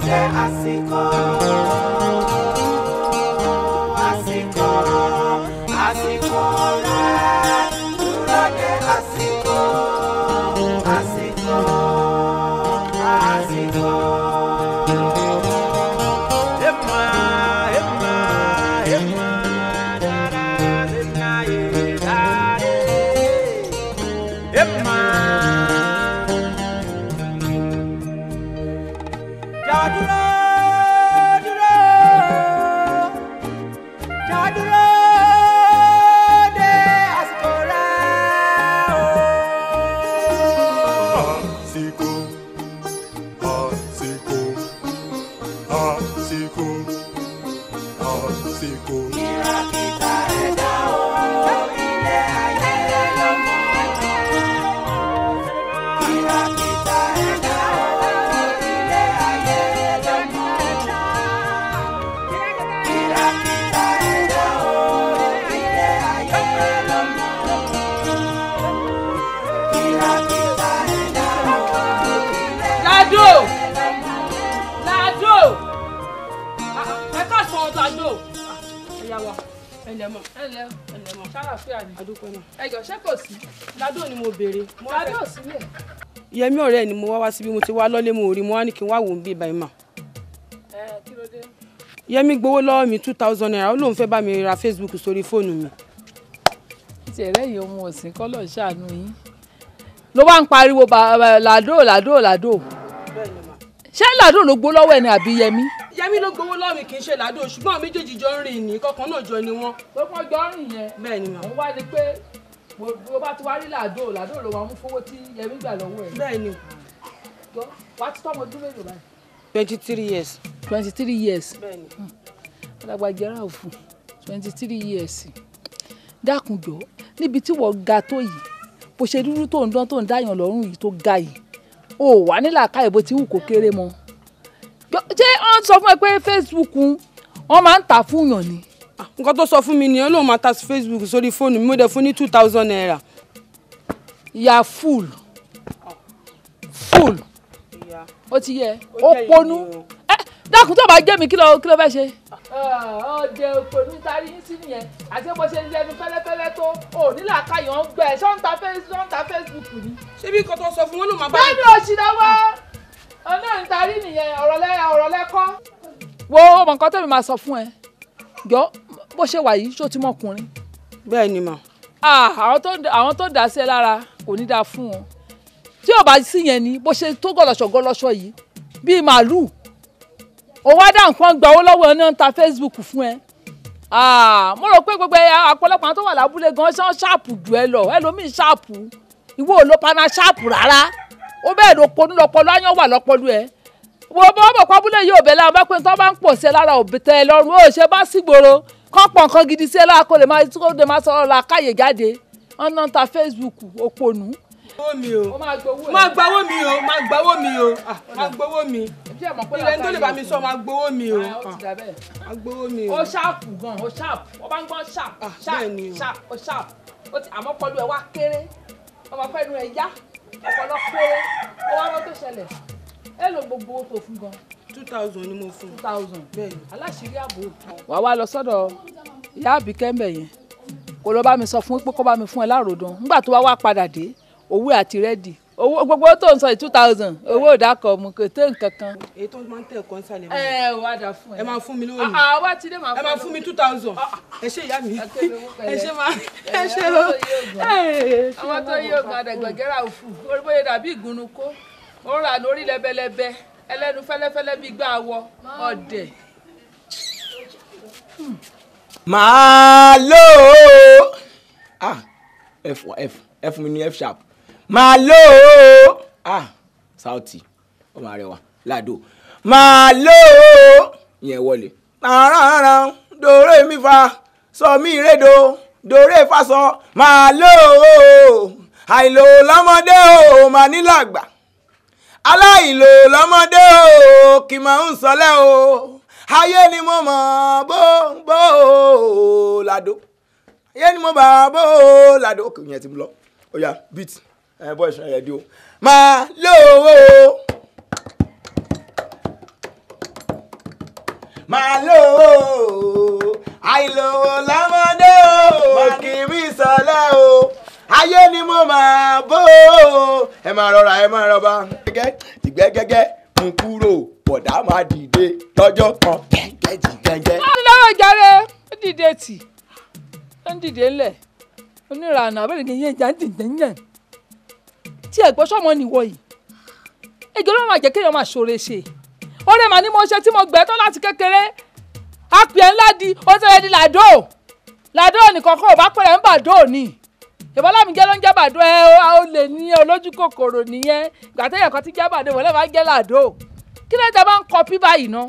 de àsìkò. Àsìkò, àsìkò rẹ̀. Dúró de àsìkò. Àsìkò, àsìkò. Ládò ni mo béèrè. Ládò sílẹ̀. Yẹmí ọ̀rẹ́ ni mo wá síbí mo ti wá lọ́lé mo rí mo wá ní kí n wá wò ń bí báyìí mà. Kí ló dé? Yẹmí gbowó lọ́wọ́ mi 2000 naira ó lóun fẹ́ bá mi ra Facebook sórí fóònù mi. Ti ẹ̀rẹ́ yìí ọmọ ọ̀sìn kọ́ lọ́ọ́ ṣàánú yín. Ló bá ń pariwo Ládò Ládò Ládò. Bẹ́ẹ̀ni mà. Ṣé Ládò ló gbó lọ́wọ́ ẹ̀ ni àbí Yẹmí? Yẹmí ló gbowó lọ́wọ́ mi kì í ṣe Ládò ṣùgbọ́n méjèèjì jọ ń rìn ní kọ̀ọ̀kan náà jọ ni wọ́n. Lọ́pọ̀ jọ ń rìn yẹn. Bẹ́ẹ̀ni mà. Òun wá ní pé bó bá ti wá rí Ládò Ládò ló máa mú fowó tí Yẹmí gbà lọ́wọ́ ẹ̀. Bẹ́ẹ̀ni. Wá ti tọ́mọ ọdún mélòó báyìí? 23 years. 23 years. Bẹ́ẹ̀ni. Alágbàjẹ́ra òfin 23 years. Dákun jọ níbi tí wọ́n ga tó yìí bó ṣe dúdú tó ń dán tó ń dáyàn lọ́rùn yìí tó ga yìí o wà nílà ká ìbò tí wù kó kéré mọ́. Ṣé wọ́n sọ fún ẹ pé Facebook wọ́n máa ń tà fún yàn ni? Nǹkan tó sọ fún mi nìyẹn lóun máa ta Facebook sórí fóònù mi mo dẹ̀ fún ní 2000 naira. Ìyá full ó ti yẹ ó ponú dákun tó bá jẹ́ mi kí ló fẹ́ ṣe. ọdẹ òpònú tarí yín sí nìyẹn àti bó ṣe ń lẹnu fẹ́lẹ́fẹ́lẹ́ tó ò nílà káyọ̀ ń gbẹ ṣọ́ńtà Facebook ni. ṣé bí nǹkan tó sọ fún wọn ló máa bá mi. bẹ́ẹ̀ni òsì lọ́wọ́ ọ̀nà ìtarí nìyẹn ọ̀rọ̀ lẹ́kọ́. wo ọmọ nǹkan tẹ̀mí máa sọ fún ẹ jọ bó ṣe wà yìí ṣó ti mọkùnrin. bẹ́ẹ̀ ni mà. àwọn tó dà sí ẹ lára kò ní dáa fún wọn tí ò bá sí yẹn ni bó ṣe tó gọlọṣọ yìí bíi màálùú òun wá dá nǹkan gba owó lọ́wọ́ ẹ náà ń ta Facebook fún ẹ. mo rò pé gbogbo àpọ̀lọpọ̀ àwọn tó wà lábúlé gan ṣán ṣáàpù jù ẹ lọ ẹlòmíì ṣáàpù ìwọ ò lo pana ṣáàpù rárá ó bẹ́ẹ̀ ló ponú lọ́pọ̀lọ́ áyán wà lọ́pọ̀lọ́ ẹ. wo bọ́ bọ̀ kọ́ abúlé yìí ò bẹ̀ láwọn bá pé tó bá ń pọ̀ sí ẹ lára òbí tẹ ẹ lọ́rùn ó ṣe bá sígboro kọ́ pọ̀ nǹkan gidi sí ẹ lára kó lè máa sọ̀rọ̀ la káyè jáde ọ̀nà ń ta Facebook òponú. máa gbowó mi ilẹ̀ tó lè bá mi sọ máa gbowó mi o. máa gbowó mi o. ó ṣáàpù gan ó ṣáàpù ó bá ń gbọ́n ṣáàpù ó ṣáàpù àmọ́ pọ̀lú ẹ̀ wá kéré ọmọ pẹ́ẹ́nu ẹ̀ yá ọpọlọ kéré ó wá lọ́tò ṣẹlẹ̀ ẹ lo gbogbo owó tó fún gan. 2000 ni mo fún. 2000 bẹ́ẹ̀ni. aláṣìírí àbò. wàá wá lọ sọ́dọ̀ ìyá àbíkẹ́ mbẹ̀ yẹn kó lọ bá mi sọ fún pé kó bá mi fún ẹ láròdàn nígbà tó wá padà dé owó àti rẹ́dì owó gbogbo tó ń sọ yìí 2000 owó ìdákọ̀ mu kò tó nǹkan kan. èyí tó máa ń tẹ̀ ẹ̀kọ́ ń sàlẹ̀ mọ́. ẹ wá dà fún ẹ. ẹ máa fún mi lówó mi. wá ti dé máa fún mi. ẹ máa fún mi 2000. ẹ ṣe ìyá mi. ẹ ṣe máa ẹ ṣe lọ. àwọn tó yí ogun àdàgbẹ̀gẹ́rà òfù orí bóyá dàbí ìgúnnu kó ó rà lórí lẹ́bẹ̀lẹ́bẹ̀ ẹlẹ́nu fẹ́lẹ́fẹ́lẹ́ bíi gbá wọ ọ̀dẹ̀. máa lò ó ẹ fún mi ní F sharp máa lò ó Sauty ọmọ Arẹwà Ládò máa lò ó yẹn wọlé rárá dòrè mi fa sọ mí rédò dòrè fa sọ máa lò ó àìlò lọ́mọdé ó máa nílàgbà aláìlò lọ́mọdé ó kì máa ń sọlẹ̀ o ayé ni mo mọ̀ bó Ládò ayé ni mo bá bó Ládò òkè yẹn ti lọ ó yá beat bọ́ ìṣẹ́ rẹ̀ di o máa lò ó máa lò ó àìlówó lọ́mọdé o kì í rí sọlẹ̀ o ayé ni mo máa bó o ẹ máa rọra ẹ máa rọba gẹ́gẹ́ ìgbẹ́gẹ́gẹ́ mú kúrò bọ̀dá máa dìde lọ́jọ́ kan gẹ́gẹ́ jìgẹ́gẹ́. wọ́n ní lọ́wọ́ ìjàre ó dìde tì ó ń dìde ńlẹ̀ onírànà abẹ́rẹ́ kì í yẹn ìjà ń dìde yẹn tí ẹ̀gbọ́n sọ́mọ nìwọ yìí ejò ló máa jẹ́ kéèyàn máa ṣoore ṣe ọ̀rẹ́ màá ní mo ṣe tí mo gbẹ́ tán láti kékeré apẹ̀ ńlá di ó tẹ̀lé di làdó nìkan kó o bá pẹ̀rẹ̀ ń bàdó ni ìbọn lámìjẹ́ ló ń jẹ́ bàdó ẹ ó lè ní olójú kòkòrò nìyẹn ìgbà téèyàn kan ti jẹ́ bàdó ìwọlé máa ń jẹ́ làdó kí ló dé máa ń kọpí báyìí ná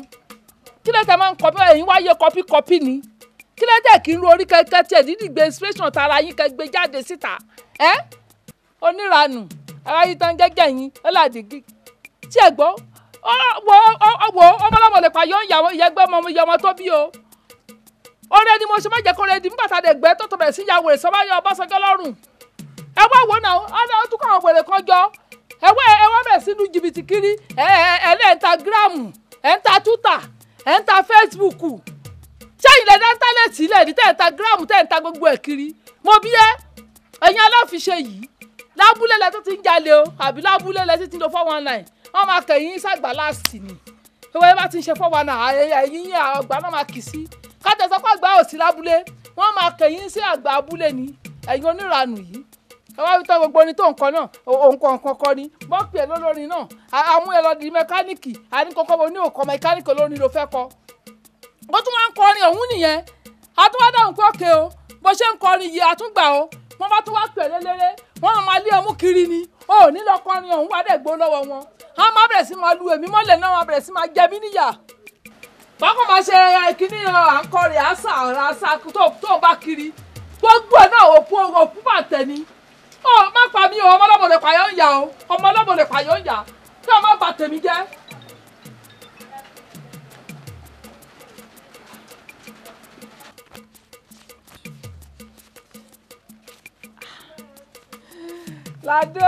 kí ló dé máa ń kọpí báyìí wáyé kọpí ni kí ló dé kí n ro orí kẹ̀kẹ́ tiẹ̀ dídì gbé inspiration tara yín kẹ́ gbé jáde síta oníranù ara yìí tán gẹ́gẹ́ yín ó làdìgí tí ẹ gbọ́ ọmọlọ́mọ lè pààyàn ìyẹgbẹ́ ọmọ tó bí o ọ̀rẹ́ ni mo ṣe má jẹ́ kó rẹ di nígbà tá a lè gbẹ́ tó bẹ̀rẹ̀ sí ìyàwó rẹ̀ sọ́wọ́ yọ Ọbásanjọ́ lọ́rùn ẹ wá wò náà ó tún káwọn wèrè kan jọ ẹ wá bẹ̀rẹ̀ sí lu jìbìtì kiri ẹ ń ta gíráàmù ẹ ń ta tútà ẹ ń ta fésibúùkù sẹ́yìn lẹ́dá íńtánẹ́ẹ̀tì ilẹ̀ ní tẹ̀ ń ta gíráàmù tẹ̀ ń ta gbogbo ẹ̀ kiri mo bí ẹ̀yin aláfiṣe yìí lábúlé lẹ tó ti ń jalè o àbí lábúlé lẹ ti ń lo 419 wọ́n máa kẹ̀yìn sàgbà láàsì ni ìwé bá ti ń ṣe 419 ẹ̀yìn àgbà náà máa kì sí kájọ sọ pé àgbà ò sí lábúlé wọ́n máa kẹ̀yìn sí àgbà abúlé ni ẹ̀yin oníranù yìí ẹ wá wípé gbogbo orin tó nǹkan náà òǹkọ̀ kọ̀ọ̀kan ni bọ́ọ̀pì ẹ̀ lólórin náà àwọn ẹ̀ lọ di mẹkáníìkì àníkọ́kọ́ mo ní òkọ́ mẹkáníìkì olórin ló fẹ́ kọ́ bó tún wá ń kọrin ọ̀hún nìyẹn àtúwádà ń kọ́ ke o bó ṣe ń kọrin yìí àtúngbà o wọ́n bá tún wá pè lélẹ́rẹ́ wọ́n máa lé ọmú kiri ni ó ní lọ kọrin ọ̀hún wá dẹ̀ gbó lọ́wọ́ wọn wọ́n máa bẹ̀rẹ̀ sí máa lu èmi mọ́lẹ̀ náà wọ́n bẹ̀rẹ̀ sí máa jẹ mí níyà bákan máa ṣe kíní à ń kọrin àṣà tó bá kiri gbogbo ẹ̀ náà òpó bàtẹ̀ ni ó má pa mí o ọmọlọ́mọ lè pààyàn ń yà o ọmọlọ́mọ lè pààyàn ń yà kí wọ́n má bà tèmi jẹ́. Ládó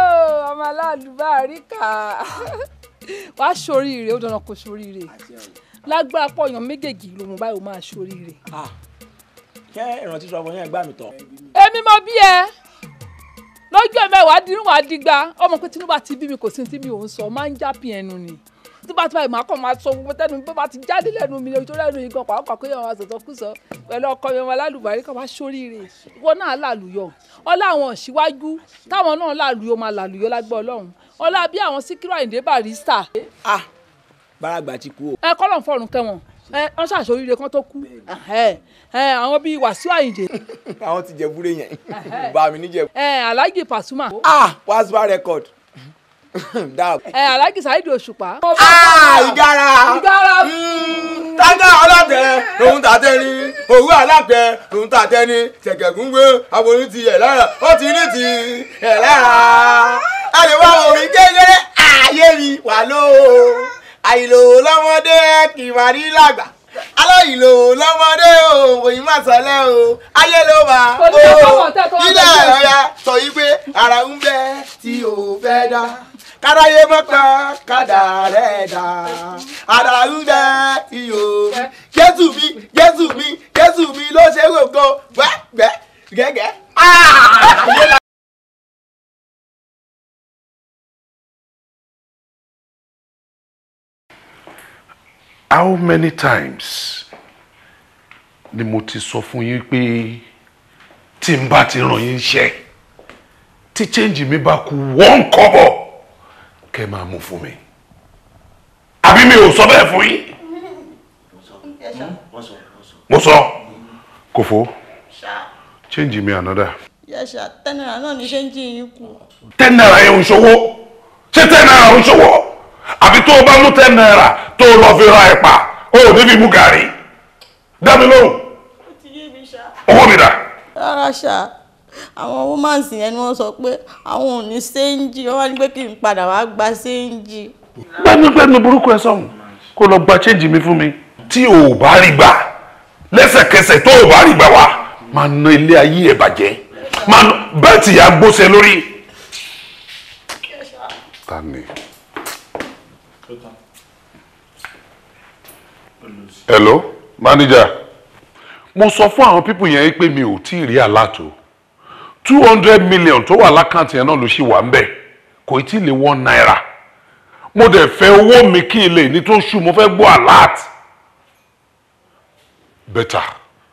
ọmọ aláàlúbáríkà wàá ṣoríire ó dandan kó ṣoríire lágbára pọ̀ èèyàn méjèèjì ló mú báyìí ó máa ṣoríire. ṣé ìrántí sọ fún yẹn gbà mí tọ. èmi mọ bí ẹ lọ́jọ́ mẹ́wàá dínú wàá dígbà ọmọ pé Tinubu ti bí mi kò sí tí mi ò ń sọ máa ń jápì ẹnu ni tí bá ti báyìí máa kàn máa sọ gbogbo tẹnu bí bá ti jáde lẹ́nu mi ojú lẹ́nu yìí gan pàápàá pé àwọn àṣọ̀tọ̀ kù sọ pẹ̀lú ọkọ mi ọmọ alálùbárí kan wá ṣoríire ìwọ náà làlùyọ ọlá àwọn òṣìwájú táwọn náà làlùyọ máa làlùyọ lágbọ́ Ọlọ́run ọlá bí àwọn Síkírù Àyìndé Barrister. báràgbà ti kú o. ẹ kọ́lọ̀ fọ̀rùn kẹwọn wọ́n ṣàṣoríire kan tó kú àwọn bíi Wàsíù Àyìndé. àwọn ti jẹ búrẹ́ yẹn bá mi níjẹ. Alhaji Pasuma. Pasuma record. Alhaji Saheed Òṣùpá. ìgárá tájà ọlọ́tẹ̀ lòun tàtẹ́ ni òwú alápẹ̀ lòun tàtẹ́ ni ṣẹ̀kẹ̀gúngbé aboyún ti ẹ̀ lára ó ti ní ti ẹ̀ lára ẹ lè wá omi kékeré ààyè mi wà ló àìlò lọ́mọdé kì í máa rí làgbà aláìlò lọ́mọdé òyìn máa sọ̀lẹ̀ o ayé ló máa ilé ọ̀yà sọ yí pé ara ń bẹ tí ò fẹ́ dá káráyé mọ́kà kádà rẹ̀ dá ara ń bẹ tí ò fẹ́ Jésù mi ló ṣe gbogbo gbẹ́ gẹ́gẹ́. How many times ni mo ti sọ fún yín pé tí n bá ti ràn yín iṣẹ́ tí change mi bá kù 1 kọ́bọ̀ kẹ́ máa mú fún mi àbí mi ò sọ bẹ́ẹ̀ fún yín. mo sọ Kòfó change mi another. Yes sir, 10 naira náà ni change yín kù. 10 naira yẹn ń ṣòwò ṣé 10 naira ń ṣòwò àbí tó o bá mú 10 naira tó o lọ fi ra ẹ̀pà o ò ní fi mú gàrí dá mi lóhùn. Ó ti yé mi ṣá. owó mi dà. Rárá ṣá àwọn woman's yẹn ni wọ́n sọ pé àwọn ò ní séńjì wọ́n wá ní pé kí n padà wá gba séńjì. gbẹ́nu burúkú ẹ sọ̀hún kó lọ gba change mi fún mi. tí o ò bá rí gbà lẹ́sẹ̀kẹsẹ̀ tó o bá rí gbà wá máa ná ilé ayé ẹ̀ bàjẹ́ máa ná bẹ́ẹ̀ tí yà gbóṣe lórí. ta ni. Hello, manager. Mo sọ fún àwọn people yẹn pé mi ò tí ì rí alert o. 200 million tó wà lákàntì yẹn náà ló ṣì wà ń bẹ̀. Kò tí ì lè 1 naira. Mo dẹ̀ fẹ́ owó mi kí ilé ní tó ṣù mo fẹ́ gbọ́ alert. Better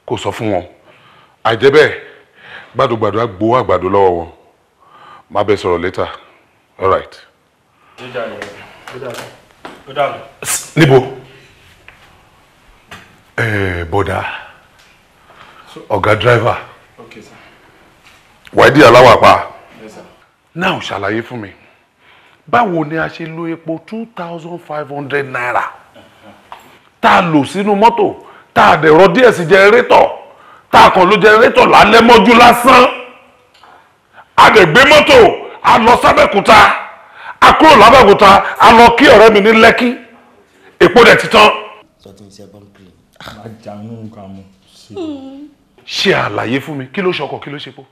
kò sọ fún wọn. Àìjẹ́ bẹ́ẹ̀ gbàdúgbàdú á gbowó àgbàdo lọ́wọ́ wọn. Má bẹ sọ̀rọ̀ later. All right. Níbo? Bọ̀dá. Ọ̀gá driver. Okay, sir. Wàídí aláwàpá. Yes, sir. Now ṣàlàyé fún mi. Báwo ni a ṣe lo epo 2,500 naira? Tá a lò sínú mọ́tò, tá a dẹ̀rọ díẹ̀ sí jẹrẹ́tọ̀, tá a kàn lo jẹrẹ́tọ̀ lálẹ́ mọ́jú lásán. A dẹ̀ gbé mọ́tò, a lọ sábẹ́kúta, a kúrò lábẹ́kúta, a lọ kí ọ̀rẹ́ mi ní Lẹ́kí. Epo dẹ̀ ti tán. Ṣé àlàyé fún mi, kí ló ṣọkọ̀, kí ló ṣe po?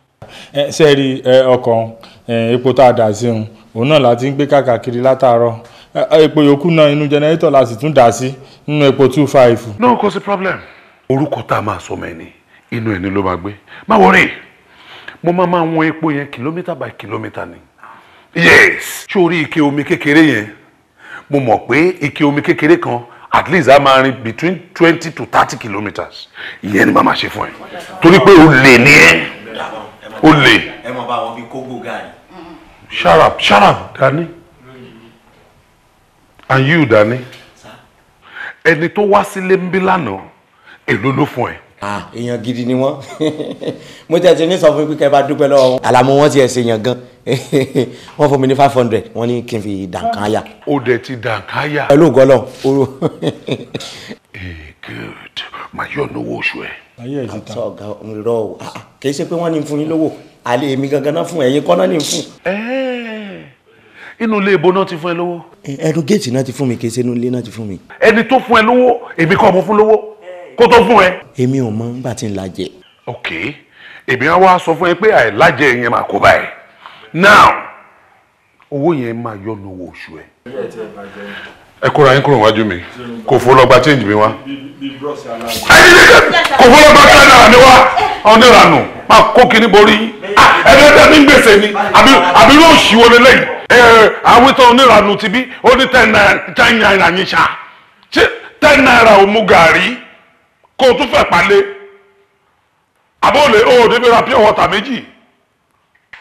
Ṣé rí ọkọ̀ epo tá a dà sí òun náà láti ń gbé káàkiri látàárọ̀. Epo yòókù náà inú jẹnẹrétọ̀ la sì tún dà sí nínú epo 25. No, kò sí problem. Orúkọ tá a máa sọ mẹ́ni, inú ẹni ló máa gbé. Má wọrí, mo máa wọn epo yẹn kìlómítà by kìlómítà ni. Yes, sórí ike omi kékeré yẹn, mo mọ̀ pé ike omi kékeré kan at least a máa rìn between 20 to 30 kilometers. Ìyẹn ni màmá ṣe fún ẹ. Torí pé o lè ní ẹ. O lè. Ẹ mọ̀ bá wọn bí kógó gàrí. Shut up, Danny. And you, Danny. Ẹni tó wá sílé ń bí lánàá, èló ló fún ẹ? Èèyàn gidi ni wọ́n. Mo tẹ̀sí ní sọ fún mi pé kẹ́ bá dúpẹ́ lọ́wọ́ wọn. Àlàmú wọn ti ẹ̀ ṣe yàn gan. Wọ́n fún mi ní 500, wọ́n ní kí n fi dànkan yà. Ó dẹ̀ ti dànkan yà. Pẹ̀lú ògọ́lọ̀. Good. Màá yọ̀ lówó oṣù ẹ̀. Ayé ẹ̀ ti tán. Sọ ọ̀gá òmìnirọ̀ o. Kì í ṣe pé wọ́n ní fún yín lówó. Àlè èmi gangan náà fún ẹ̀yin kọ́ná ní fún. Inú ilé ibo náà ti fún ẹ lówó. Ẹnu géètì náà ti fún mi, kì í ṣe inú ilé náà ti fún mi. Ẹni tó fún ẹ lówó, èmi kọ́ mo fún lówó kó tó fún ẹ. Èmi ò mọ̀ nígbà tí ń lajẹ. Ok, èmi á wá sọ fún ẹ pé àìlájẹ yẹn máa kó báyìí. Now, owó yẹn máa yọ lówó oṣù ẹ. Ẹ kóra yín kúrò wájú mi, kò fó lọ gba change mi wá. Kò fó lọ gba Canada mi wá, ọ̀nìrànù máa kó kíní borí. Ẹ̀ẹ́dẹ́gbẹ́ ní gbèsè ni, àbí yóò ṣíwọ́ lélẹ́yìn. Àwítọ́ onírànù ti bí ó ní 10 naira yín ṣá. Ṣé 10 naira ò mú gàrí kó o tún fẹ́ palẹ̀? Àbọ̀lẹ̀ ó débi ra pure water méjì.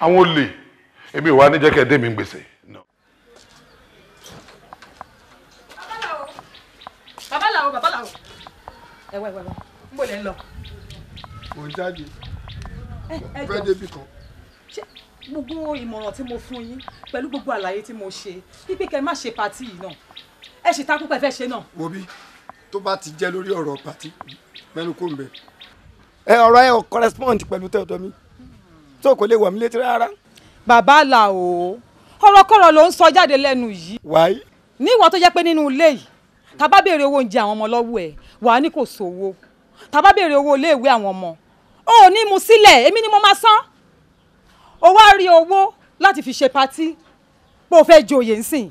Àwọn olè, èmi ò wá ní jẹ́ kẹ́ dé mi gbèsè. Babaláwo. Ẹ̀wẹ̀. Ń bò lẹ́ ń lọ. Mo ń jáde. Fẹ́ débi kan. Gbogbo ìmọ̀ràn tí mo fún yín pẹ̀lú gbogbo àlàyé tí mo ṣe pípé kẹ́ má ṣe pàtí yìí náà ẹ ṣì takú pé fẹ́ ṣe náà. Wo bí tó bá ti jẹ́ lórí ọ̀rọ̀ pàtí mẹ́nu kò ń bẹ̀. Ọ̀rọ̀ ẹ ò correspond pẹ̀lú tẹ̀tọ̀ mi tó kò lè wọ̀ mí létí rárá. Babaláwo ọ̀rọ̀kọ̀rọ̀ ló ń sọ jáde lẹ́nu yìí. Wáyé. Ní ìwọ tó jẹ́ pé nínú ilé yìí tá bá béèrè owó oúnjẹ àwọn ọmọ lọ́wọ́ ẹ̀ wàá ní kò sówó tá bá béèrè owó iléèwé àwọn ọmọ ò ní mú sílẹ̀ èmi ni mo máa san. Ó wá rí owó láti fi ṣe patí pé o fẹ́ joyè ńsìn.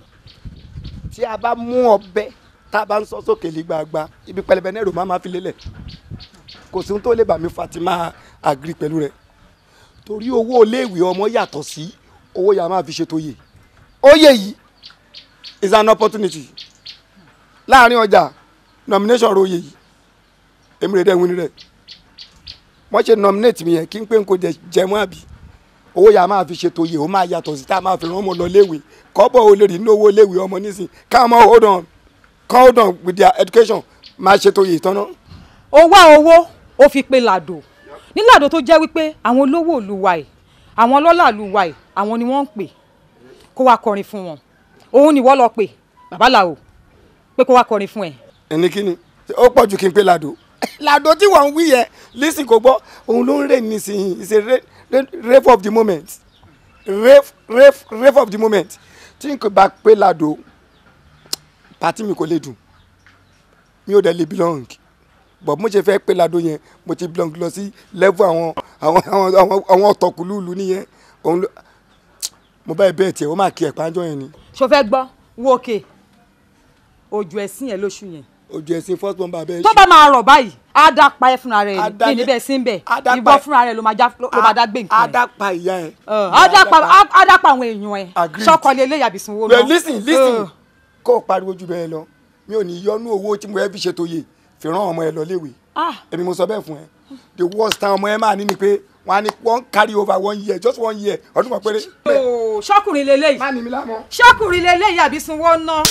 Tí a bá mú ọbẹ̀ tá a bá ń sọ sókè lé gbagba ibi pẹlẹbẹ náà èrò máa fi lélẹ̀ kò sí ohun tó lè bà mí Fatima agree pẹ̀lú rẹ̀ torí owó iléèwé ọmọ yàtọ̀ sí owó yà máa fi ṣètò yè oyè yìí is an opportunity láàrin ọjà nomination ro oyè yìí èmi rẹ̀ dẹ̀ wí ni rẹ̀ wọ́n ṣe nominate mi yẹn kí n pé n kò jẹ mọ́ àbí owó yà máa fi ṣètò yè ó máa yàtọ̀ sí tá a máa fi rán ọmọ lọ léèwé kọ́bọ̀ ó lè rí inú owó léèwé ọmọ nísìn káwọn ọmọ hold on with their education máa ṣètò yè tán náà. Ó wá owó ó fi pe làdò ní làdò tó jẹ́ wípé àwọn olówó ìlú wa ẹ̀ àwọn ọlọ́lá ìlú wa ẹ̀ àwọn ni wọ́n ń pè kó wá kọrin fún wọn òun ni wọ́n lọ pè Babaláwo pé kó wá kọrin fún ẹ. ẹni kí ni ó pọ̀ ju kí n pe làdò làdò tí wọ́n ń wí yẹn lísìn kò gbọ́ òun ló ń rè nísìnyí it's a rave of the moment rave of the moment tí n kò bá pe làdò pàtí mi kò lè dùn mi ò dẹ̀ lè belong but mo ṣe fẹ́ pe làdò yẹn mo ti belong lọ sí level àwọn ọ̀tọ̀kùlùlù nìyẹn òun ló mo bá ẹ bẹ́ẹ̀ tiẹ̀ ó máa kí ẹ̀ pàjọ́ yẹn ni. ṣo fẹ́ gbọ́ wo òkè ojú ẹ̀sìn ẹ̀ lóṣù yẹn ojú ẹ̀sìn first born bàbá ẹ̀ ṣe. tó bá máa rọ̀ báyìí á dá pa ẹ fúnra rẹ̀ ní níbẹ̀ sí ń bẹ̀ ìwọ fúnra rẹ̀ ló máa dá gbé nǹkan. á dá pa ìyá ẹ̀. á dá pa àwọn èèyàn ẹ̀ ṣọkọ lè léyà bìsùn wo náà. listen kó o pariwo ju bẹ́ẹ̀ lọ mi ò ní yọnú owó tí mo fẹ́ fi ṣètò yè fi rán ọmọ ẹ lọ léwe èmi mo sọ bẹ́ẹ̀ fún ẹ the worst time ọmọ ẹ máa ní ni pé wọn á ní wọn carry over 1 year just 1 year ọdún kan péré. ṣọkùnrin lélẹ́yìí má ní mi lámọ́. ṣọkùnrin lélẹ́yìí àbí sunwó ná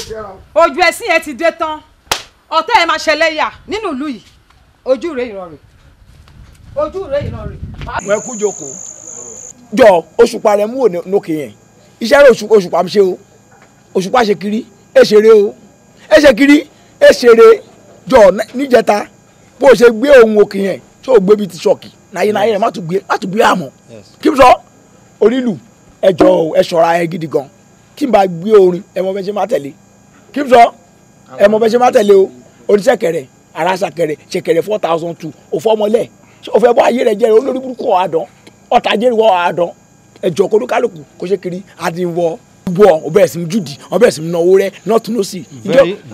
ojú ẹ̀sìn ẹ ti dé tán ọ̀tẹ̀ ẹ máa ṣẹlẹ̀ yà nínú ìlú yìí ojú rẹ̀ ìran rẹ̀ ojú rẹ̀ ìran rẹ̀. mo ẹ kú jókòó jọ òṣùpá rẹ mú wò lókè yẹn iṣẹ́ rẹ̀ òṣùpá mi ṣe o òṣùpá ṣe kiri ẹ ṣeré o ẹ ṣe kiri ẹ ṣeré jọ níjẹta bó o ṣe gbé ohun òkè yẹn tó o gbé bíi ti ṣọ́ọ̀kì náyé rẹ má tún gbé àmọ́ kí n sọ onílù ẹjọ ẹ ṣọ́ra ẹ gidi gan kí n bá gbé orin ẹ mọ bẹ ṣe má tẹ̀lé kí n sọ ẹ mọ bẹ ṣe má tẹ̀lé o oníṣẹ̀kẹ̀rẹ̀ aráṣàkẹ̀rẹ̀ ṣẹ̀kẹ̀rẹ̀ 4,002 òfọmọlẹ òfẹ bọ ayé rẹ jẹ olórí burúkú àdán ọ̀tá jẹ́rìí wọ àdán ẹjọ kó kálukú kó ṣe kiri adìwọ wọ ọbẹ̀ ẹ̀sìn jùdì ọbẹ̀ ẹ̀sìn náwó rẹ nọ́ọ̀tún lọ́sì.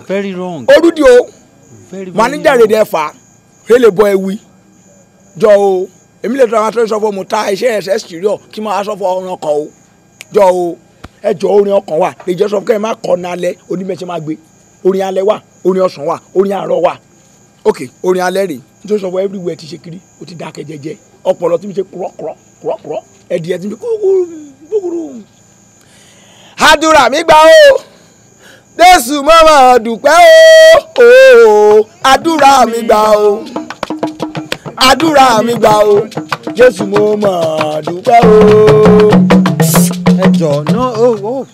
very wrong. orúdi o manager rẹ̀ dẹ̀ fà rẹ́lẹ̀ bọ́ ẹ̀wí jọ o èmi lè tọ́ àwọn atọ́jú sọ́fọ́ mo ta iṣẹ́ ẹ̀sẹ̀ ṣìírọ̀ kí máa sọ́fọ́ ọ̀ràn kan o jọ o ẹjọ́ orin ọkàn wà lè jẹ́ sọ́fọ́ kẹ́ ẹ má kọ́ ní alẹ́ onímẹ̀ṣẹ́ má gbé orin alẹ́ wà orin ọ̀sán wà orin àárọ̀ wà ok orin alẹ́ rè nítorí sọ́fọ́ everywhere ti ṣe kiri o ti dákẹ́ jẹ́jẹ́ ọpọlọ tí mi ṣe kúrọ́kúrọ́ ẹ̀dìyẹ tí mi kúrúkúrú. àdúrà mi gbà o Jésù mọ́mọ́ dúpẹ́ o àdúrà mi gbà o àdúrà mi gbà o Jésù mọ́mọ́ dúpẹ́ o. ẹ jọ no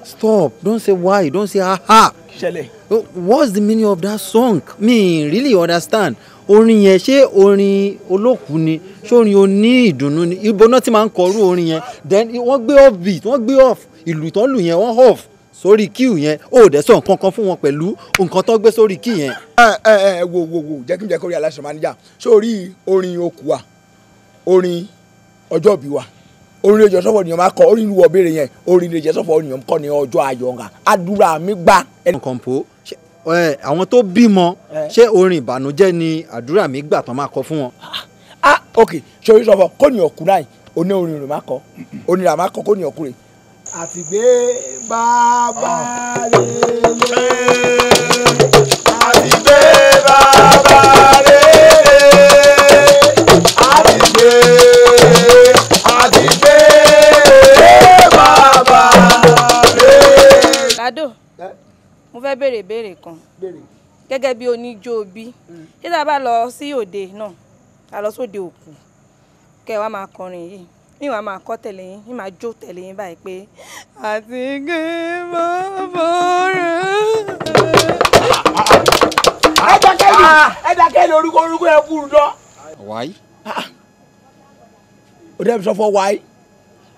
stop don't say why don't say aha. ṣẹlẹ̀. What's the meaning of that song? Me really understand. Orin yẹn ṣé orin olókùú ni ṣé orin oní ìdùnnú ni ibo náà ti máa ń kọrú orin yẹn then wọ́n gbé off beat wọ́n gbé off ìlù tán lù yẹn wọ́n off sórí kíù yẹn ó dẹ̀ sọ nǹkan kan fún wọn pẹ̀lú nǹkan tó gbé sórí kíù yẹn. wo jẹ́ kí n jẹ́ kórìí aláṣọ manager sórí orin okùn wa orin ọjọ́ ìbí wa orin ìjọ sọ́fọ̀ ènìyàn máa kọ orin ìlú ọ̀bẹ̀rẹ̀ yẹn orin ìjọ sọ́fọ̀ ènìyàn kọ́ ní ọjọ́ ayọ̀ ńgà àdúrà mi gbà. kọ̀ǹpó àwọn tó bímọ ṣé orin ìbànújẹ́ ni àdúrà mi gbà tán máa kọ fún wọn. ok sori sọ́fọ̀ kò ní ọkùnrin oní orin rẹ̀ máa kọ orin rẹ̀ máa kọ kò ní ọkùnrin. àti gbé bàbá rere àti gbé bàbá rere àti gbé bàbá rere. Lado mo fẹ́ béèrè ìbéèrè kan gẹ́gẹ́ bí oníjó bí ṣé tá a bá lọ sí òde náà a lọ sóde òkú kẹ́ ẹ wá máa kọrin yìí yín wàá máa kọ́ tẹ̀lé yín yín máa jó tẹ̀lé yín báyìí pé àti gbé bàbá rẹ̀. ẹ dákẹ́ ní orúkọ ẹ kúrú lọ. why. o dẹ́ sọ fọ why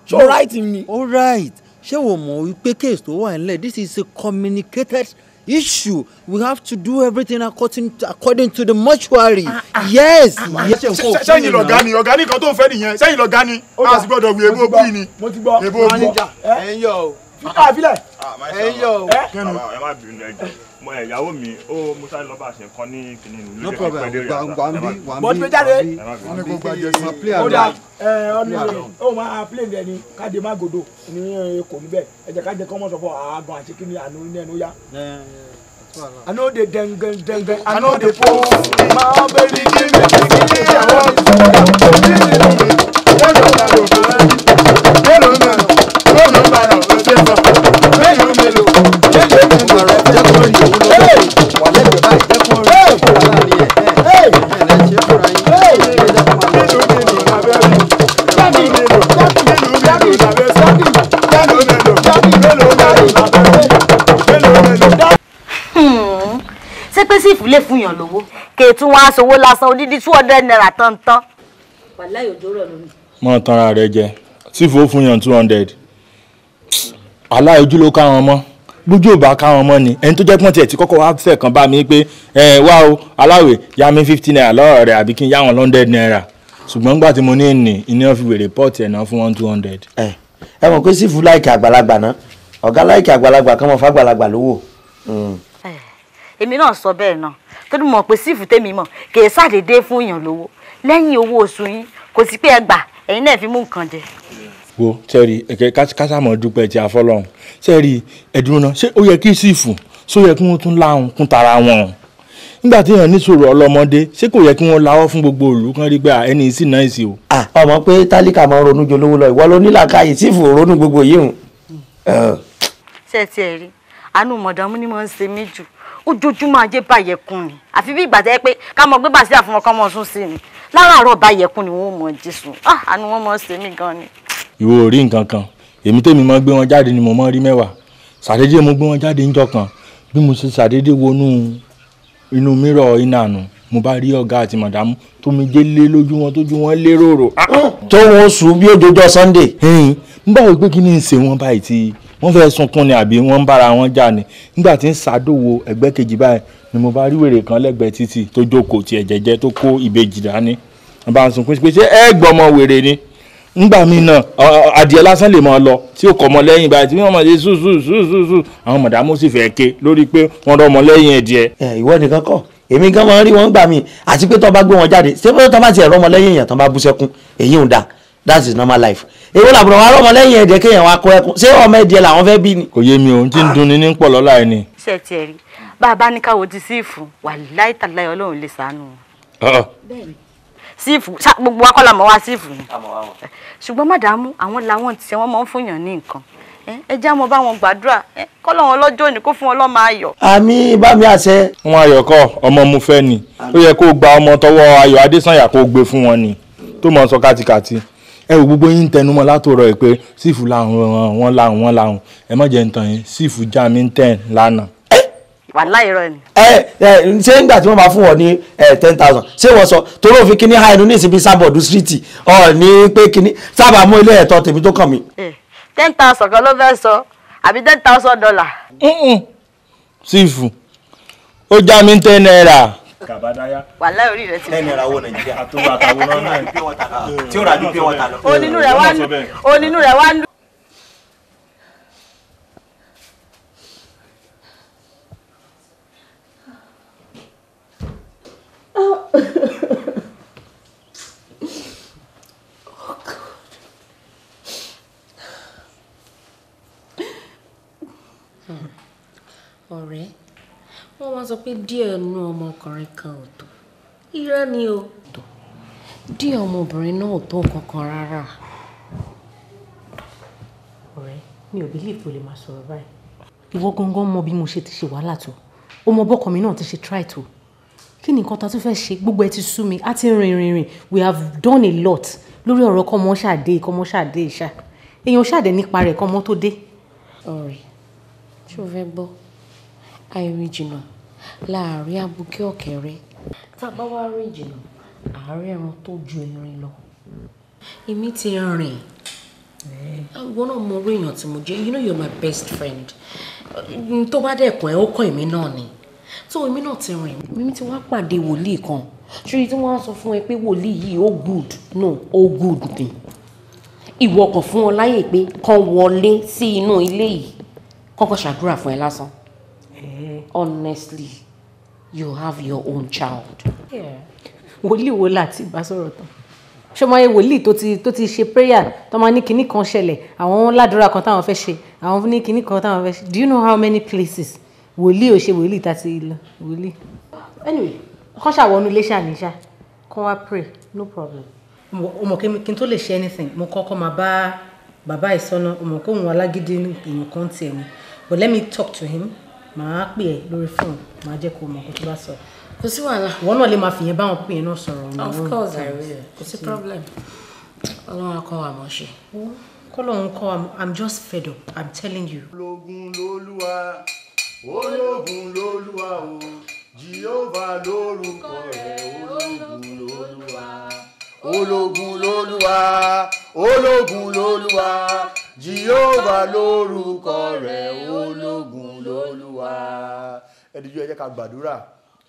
so right ni. all right ṣé wo mọ̀ wípé case tó wà nílẹ̀ this is a communicated issue we have to do everything according to the mortuary. yes. sẹ́yìn lọ̀gá ni ọ̀gá ní kan tó ń fẹ́ nìyẹn sẹ́yìn lọ̀gá ni a sì gbọ́dọ̀ wí ebó bíi ni ebó bíi. ẹ̀yin yọ o àfilẹ̀ ẹ̀yin yọ o. ẹ má bínú ẹjọ́ ìyàwó mi ó musa lọ bá ṣe kàn ní kìnìún lójú ẹgbẹ́ pẹ̀lú rẹ̀. bọ́dù pé jáde wọn ni kò gbàjẹ́ sí. ó dà ó máa play ní ẹni káde má gòdò ní èkó níbẹ̀ ẹ jẹ́ káde kọ́mọ́ sọ fún àgàn àti kíni àná ní ẹnu yá. I know the dengue, I know the pole. My baby give me the ṣé pé sífù lè fún yàn lówó kèétún wá sówó lásán odidi 200 naira tán. wàláhì òjò rọ̀ lónìí. mọ tanra rẹ jẹ sífù ó fún yàn 200 aláìojú ló ká wọn mọ gbójú ò bá ká wọn mọ ni ẹni tó jẹ́ pọ́n tiẹ̀ tí kọ́kọ́ wá fẹ́ kàn bá mi pé wá o aláwẹ̀ yá mi 50 naira lọ́rọ̀ rẹ̀ àbí kí n yá wọn 100 naira ṣùgbọ́n nígbà tí mo ní ìní ìní fi wèrè pọ́ọ̀tì ẹ̀ náà fún wọn 200. ẹ mọ̀ pé sífù láìkì àgbàlagbà náà ọ̀gá láìkì àgbàlagbà kan mọ̀ fàgbàlagbà lówó. èmi náà sọ bẹ́ẹ̀ náà torí mọ̀ pé sífù tèmi mọ̀ kì í ṣàdédé fún èèyàn lówó lẹ́yìn owó oṣù yín kò sí pé ẹ gbà ẹ̀yin náà fi mú nǹkan jẹ. wo sẹ́ẹ̀rì ẹ̀kẹ́ kásàmọ́ dúpẹ́ tí a fọ́lọ́run sẹ́ẹ̀rì ẹ̀dùn náà ṣé ó yẹ kí sífù ṣó yẹ kí wọ́n tún láhùn kún tara wọn nígbà tí èèyàn níṣòro ọlọ́mọdé ṣé kò yẹ kí wọ́n láwọ́ fún gbogbo òlù kan rí pé ẹni sì náà sì o. ọmọ pé tálíkà máa ń ronú jolówó lọ ìwọ ló ní làákàyè sífù ronú gbogbo yìí hùn. ṣé ẹ tiẹ̀ rí àánú mọ̀dàmú ni mo ń ṣe mí jù ojoojúmọ́ ajé báyẹ̀kùn ni àfi bí ìgbà tẹ́ pé ká mọ gbé bàṣẹ́ àfọwọ́ kan mọ̀ sún sí ni láràárọ̀ báyẹ̀kùn ni wọ́n mọ̀ jésù àánú wọn mọ̀ ṣe mí gan ni. ìwọ ò rí nǹkan kan èmi tèmi mọ gbé wọn jáde ni mo mọ rí mẹ́wàá ṣàdédé mo gbé wọn jáde níjọ́ kan bí mo ṣe ṣàdédé wọnú inú mírọ̀ iná nù mo bá rí ọ̀gá àti màdàmú tó mi dé lé lójú wọn tójú wọn lérò tó wọn sùn bí òjòjọ́ Sunday. n bá wọ pé kí ni ń ṣe wọn báyìí tí wọ́n fẹ́ sunkún ni àbí wọ́n ń bára wọn jà ni nígbà tí ń ṣàdówó ẹgbẹ́ kejì báyìí ni mo bá rí wèrè kan lẹ́gbẹ̀ẹ́ títì tó jókòó tiẹ̀ jẹ́jẹ́ tó kó ìbejì dání wọ́n bá ń sunkún pé ṣé ẹ gbọ́mọ wèrè ni ngbà mí náà adìẹ lásán lè máa lọ tí ó kọ ọmọ lẹ́yìn báyìí tí wọ́n máa ṣe sùsùsùsù àwọn mọ̀dàmú sì fẹ́ ké lórí pé wọ́n rọ ọmọ lẹ́yìn ẹ̀dìẹ. ìwọ nìkan kọ́ èmi gan máa ń rí wọn gbà mí àti pé tó bá gbé wọn jáde ṣé pé tó bá tiẹ̀ rọ ọmọ lẹ́yìn èèyàn tó bá bú sẹ́kún èyí ń da that is normal life. èwo làbùrọ̀ wa rọ ọmọ lẹ́yìn ẹ̀dìẹ kéèyàn wa kọ ẹkún ṣé ọmọ ẹ̀dìẹ làwọn fẹ́ bí ni. kò yé mi òun tí ń dunni ní pọ̀ lọ́la ẹ̀ ni. ṣé tiẹ̀ rí bá a bá ní káwọ́ ti sífù wàláhì tàláhì Ọlọ́run lè ṣàánú. sífù gbogbo wa kọ́ la mọ̀ wá sífù ni ṣùgbọ́n mádàmú àwọn làwọn tí wọ́n máa ń fúnyàn ní nǹkan ẹ jẹ́ àmọ́ bá wọn gbàdúrà kọ́ lọ́wọ́ lọ́jọ́ òní kó fún wọn lọ́mọ ayọ̀. àmì bá mi àṣẹ. wọn ayọ̀ kọ́ ọmọ mu fẹ́ ni ó yẹ kó gba ọmọ tọwọ́ Ayọ̀ Adésànyà kó gbé fún wọn ni tó mọ̀ sọ kátikàti ẹ wò gbogbo yín tẹnumọ́ látòrọ̀ ẹ pé sífù làwọn wọn làwọn ẹ má jẹ́ ń tàn yín sífù já mi ń tẹ̀ lánàá. wàláhì irọ́ ni. ṣé nígbà tí wọ́n máa fún wọn ní 10,000 ṣé wọ́n sọ torí òfin kíní ha inú ní ìsinmi sábọ̀dù síríìtì ní pé kíní sábà mú ilé ẹ̀tọ́ tèmi tó kàn mí. 10,000 kan ló fẹ́ sọ àbí $10,000. sífù ó já mi ń tẹ́ náírà. Kàbádáyà. wàláhì orí rẹ ti. 10 naira owó Nàìjíríà. àtàwòrán náà tí ó rà ju pé wọ́n ta lọ. onínú rẹ̀ wá ń ọ̀rẹ́ wọ́n wá sọ pé díẹ̀ nú ọmọkùnrin kan ò tó irọ́ ni o díẹ̀ ọmọbìnrin náà ò tó kankan rárá. ọ̀rẹ́ mi ò believe pé o lè máa sọ̀rọ̀ báyìí ìwọ gangan mọ bí mo ṣe ti ṣe wàhálà tó o mọ bọ́kọ mi náà ti ṣe try tó kí ni nǹkan tá a tún fẹ́ ṣe gbogbo ẹ ti sú mi á ti rìn we have done a lot lórí ọ̀rọ̀ kọ́mọ ṣàdé ìṣá èèyàn ṣàdé nípa rẹ̀ kọ́mọ tó dé. ọ̀rẹ́ ṣé o fẹ́ gbọ́ àìrìn jìnnà láàárín abúkẹ́ ọ̀kẹ́rẹ́ tá a bá wá rìn jìnnà àárẹ̀ ẹran tó ju erin lọ èmi ti rìn àwọn náà mọ orí èèyàn tí mo jẹ́ you know you're my best friend tó bá dẹ̀kun ẹ̀ ó kọ́ èmi náà ni tó èmi náà ti rìn mímí ti wá pàdé wòlíì kan ṣòrí tí wọ́n á sọ fún ẹ pé wòlíì yìí ó good no ó good ni ìwọ kàn fún wọn láyè pé kàn wọlé sí inú ilé yìí kọ́kọ́ ṣàdúrà fún ẹ lásán honestly you have your own child. wòlíì wo láti bá sọ̀rọ̀ tán ṣọmọ yẹ wòlíì tó ti ṣe prayer tó máa ní kinní kan ṣẹlẹ̀ àwọn ládùúrà kan táwọn fẹ́ ṣe àwọn ní kinní kan táwọn fẹ́ ṣe do you know how many places wòlíì ò ṣe wòlíì tá ti lọ wòlíì. anyway kàn ṣàwọnú ilé ṣàníṣà kàn wá pray no problem. o mọ̀ kí n tó lè ṣe anything mo kọ́kọ́ máa bá bàbá ìsọ́nà o mọ̀ kó òun alágídí èèyàn kan tiẹ̀ ni but let me talk to him màá pè ẹ́ lórí fóònù màá jẹ́ kó mọ̀ kó tó bá sọ. kò sí wàhálà. ìwọ náà lè máa fìyẹn báwọn pè é náà sọ̀rọ̀. of course I will kò sí problem ọlọ́run akọ́ wa mọ̀ ṣe. kọ́lọ́run kọ́ wa I'm just fed up I'm telling you. ológun lolúwa ológun lolúwa o Jehovah lórúkọ rẹ̀ ológun lolúwa ológun lolúwa ológun lolúwa Jehovah lórúkọ rẹ̀ ológun lolúwa. ẹ díjú ẹ jẹ́ ká gbàdúrà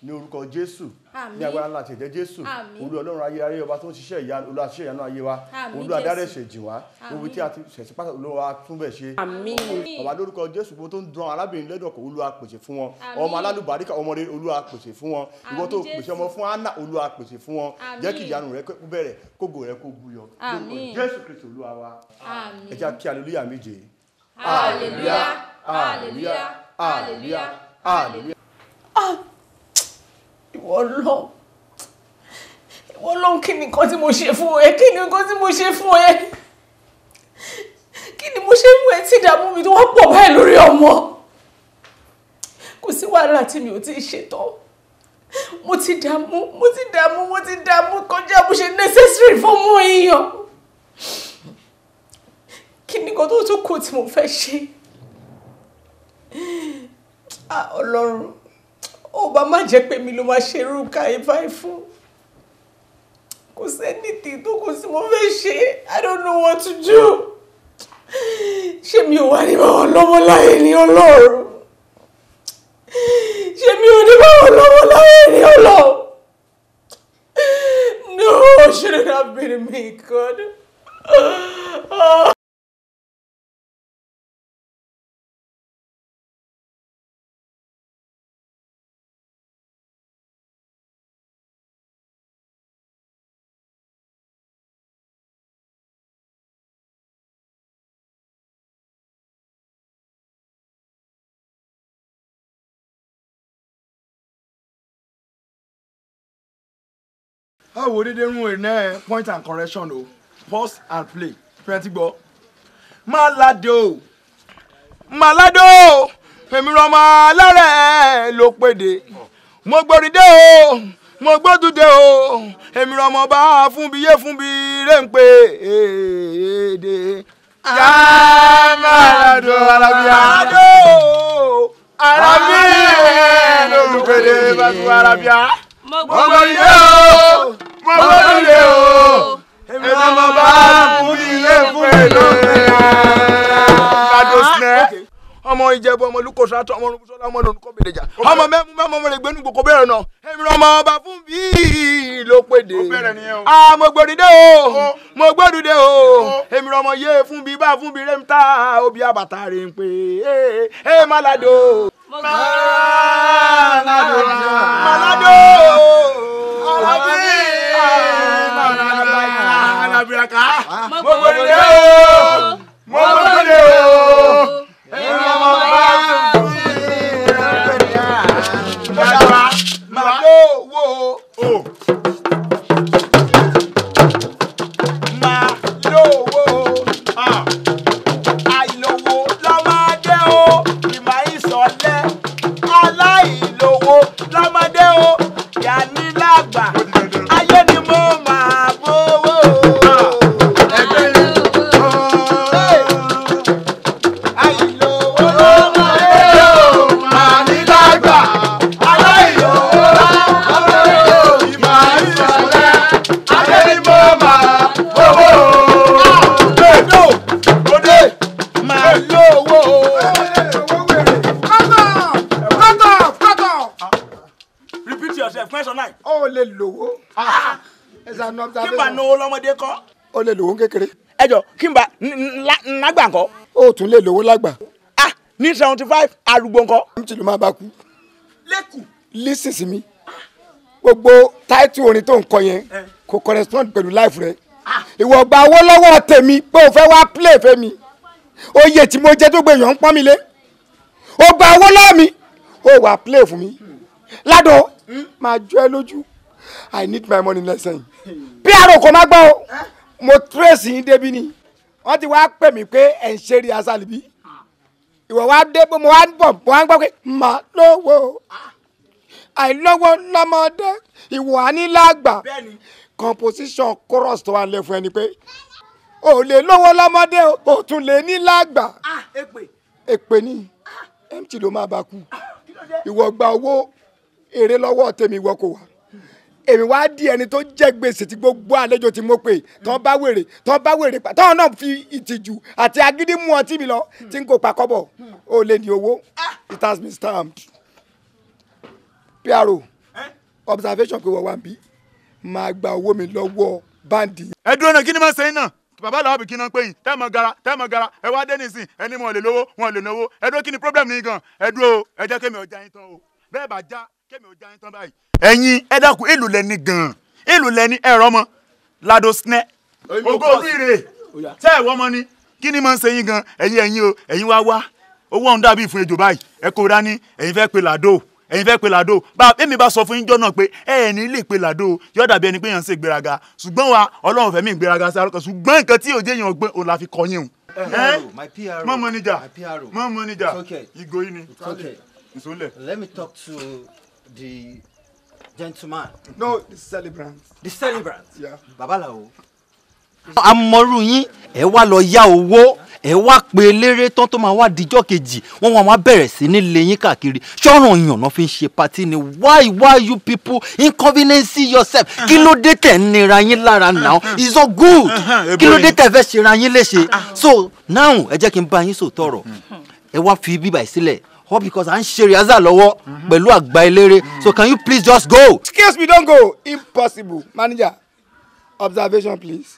ní orúkọ Jésù Àmín. ní agbára ńlá àti ẹ̀jẹ̀ Jésù Àmín. Olú Ọlọ́run ayérayé ọba tó ń ṣiṣẹ́ ìyanu Olúwa ṣiṣẹ́ ìyanu ayé wa Àmín, Olúwa dáre Jésù. ẹ̀ṣẹ̀ jì wá Àmín. gbogbo tí a ti ṣẹ̀ṣẹ̀ pátá Olúwa túnbẹ̀ ṣe Àmín. ọba lórúkọ Jésù gbogbo tó ń dán arábìnrin lẹ́dọ̀ kó Olúwa pèsè fún wọn Àmín. ọmọ alálùbáríkà ọmọ rere Olúwa pèsè fún wọn ìwọ tó Àmín, pèsè ọmọ fún Anna Olúwa pèsè fún wọn Àmín. jẹ́ kí ìyanu rẹ kó bẹ̀rẹ̀ kógo rẹ kó búyọ Àmín. lórúkọ Jésù Kristi Olúwa wa Àmín. ẹ jẹ́ kí aleluya méje. Hallelujah, hallelujah, hallelujah, hallelujah. Ìwọ Ọlọ́run kí ni nǹkan tí mo ṣe fún ẹ kí ni nǹkan tí mo ṣe fún ẹ kí ni mo ṣe fún ẹ tí ìdààmú mi tó wá pọ̀ báyìí lórí ọmọ kò sí wàhálà tí mi ò tí ì ṣètò mo ti dààmú kọjá bó ṣe necessary fún ọmọ èèyàn kí ni nǹkan tó tún kù tí mo fẹ́ ṣe Ọlọ́run ó bá má jẹ́ pé mi ló máa ṣe irú kàyéfà fún kò sẹ́nìtì tó kù sí mo fẹ́ ṣe I don't know what to do ṣé mi ò wá ní báwọn lọ́wọ́ láyé ní Ọlọ́run ṣé mi ò ní báwọn lọ́wọ́ láyé ní Ọlọ́run no shouldn't have been me God. How would they do point and correction o? Pause and play. Plenty go. Malado. Èmi rọmọ alárẹ̀ ló péde. Mo gbórídé o, mo gbódúdé o. Èmi rọmọ bá fún bí rẹ̀ ń pè èdè. Malado Arábíà ló péde bá tún Arábíà. Mo gbórídé o. Èmi ọmọ bá fún ilé fún èlò rẹ̀. Ọmọ Ìjẹ̀bú ọmọ Olúkòso àti ọmọ Olúkòso ọmọ Olúkò Bèlèjà. Ọmọ mẹ́mú rẹ̀ gbénú gbogbo bẹ̀rẹ̀ náà. Èmi ọmọ ọba fún bí ló péde. Mo gbórídé o, mo gbódúdé o. Èmi ọmọ yé fún bí bá fún bí rẹ̀ ń ta obì àbàtà rẹ̀ ń pè. Malado. O lè lówó kékeré. Ẹ jọ kí n bá lágbà ńkọ́. O tún lè lówó lágbà. Ní 75 arúgbó ńkọ́. Tí ló máa bá kú. Lẹ́kù. Lísìn sí mi. Gbogbo táìtù orin tó ń kọ yẹn kò correspond pẹ̀lú life rẹ. Ìwọ gba owó lọ́wọ́ tèmi pé o fẹ́ wá play fẹ́mi. Oyè tí mo jẹ́ tó gbé èèyàn ń pọ́n mi lé. O gba owó lọ́wọ́ mi. O wá play fún mi. Ládọ̀ máa jọ ẹ lójú. I need my money lesson. PR kò má gbọ́ o. Mo trace yín débi ni wọ́n ti wá pè mí pé ẹ̀ ń ṣe rí asálìbí ìwọ wá dé mo wá bọ̀ mo wá gbọ́ pé mà lówó àìlówó lọ́mọdé ìwọ ànílágbà composition chorus tó wà lẹ̀ fún ẹni pé o lè lówó lọ́mọdé o tún lè ní lágbà èpè ní mt ló máa bá kú ìwọ gba owó èrè lọ́wọ́ tèmi ìwọ kò wá èmi wá di ẹni tó jẹ gbèsè tí gbogbo àlejò tí mo pè tán bá wèrè pa tán náà fi ìtìjú àti agídí mú ọtí mi lọ tí n kò pa kọ́bọ̀ ó lé ní owó it has been stamped. PRO observation pé wọ́n wá ń bí máa gba owó mi lọ́wọ́ báńdì. ẹ dúró náà kí ni máa ń sẹ́yìn náà bàbá làwọn bì kí náà pé yín tẹ́ẹ̀mọ̀ gara ẹ wá dé nísìn ẹni wọn lè lówó wọn lè náwó ẹ dúró kí ni problem ní gan ẹ dúró ẹ jẹ́ kémi ọjà yín tán o bẹ́ẹ̀ bá já kémi ọjà yín tán báyìí. ẹ̀yin ẹ dákun èlò lẹni gan èlò lẹni ẹ̀rọ mọ lado snẹ́ ògo oríire tẹ́ ẹ̀wọ́ mọ ni kí ni máa ń sẹ́yìn gan ẹ̀yin o ẹ̀yin wá owó ọ̀hún dàbí fún ejò báyìí ẹ kó dání ẹ̀yin fẹ́ pe làdó bá èmi bá sọ fún yín jọ náà pé ẹ ní lè pe làdó yóò dàbí ẹni pé yàn ń ṣe ìgbéraga ṣùgbọ́n wa ọlọ́run fẹ́mi ìgbéraga sí arúgbó ṣùgbọ́n nǹkan tí òjé yàn gbé òun la fi kọ yín o. mọ mọ́níjà ìgò yìí ni ìsúnlẹ̀. Let me talk to the gentleman. No, the celebrant. The celebrant. Yeah. Babalawo. Amọ̀rú yín ẹ wá lọ yá owó ẹ wá pe eléré tán tó máa wá dijọ́ kejì wọ́n wá bẹ̀rẹ̀ sí ní lé yín káàkiri ṣọ́ràn ìyànná fi ń ṣe pati ni why you people inconvenience yourself kí ló dé tẹ̀ ń nira yín lára now it's so good kí ló dé tẹ̀ fẹ́ ṣe ra yín léṣe so now ẹ jẹ́ kí n bá yín sòtọ̀rọ̀ ẹ wá fi bíbà sílẹ̀ all because à ń ṣe rìhásà lọ́wọ́ pẹ̀lú àgbà eléré so can you please just go. Excuse me, don't go. Impossible. Manager, observation please.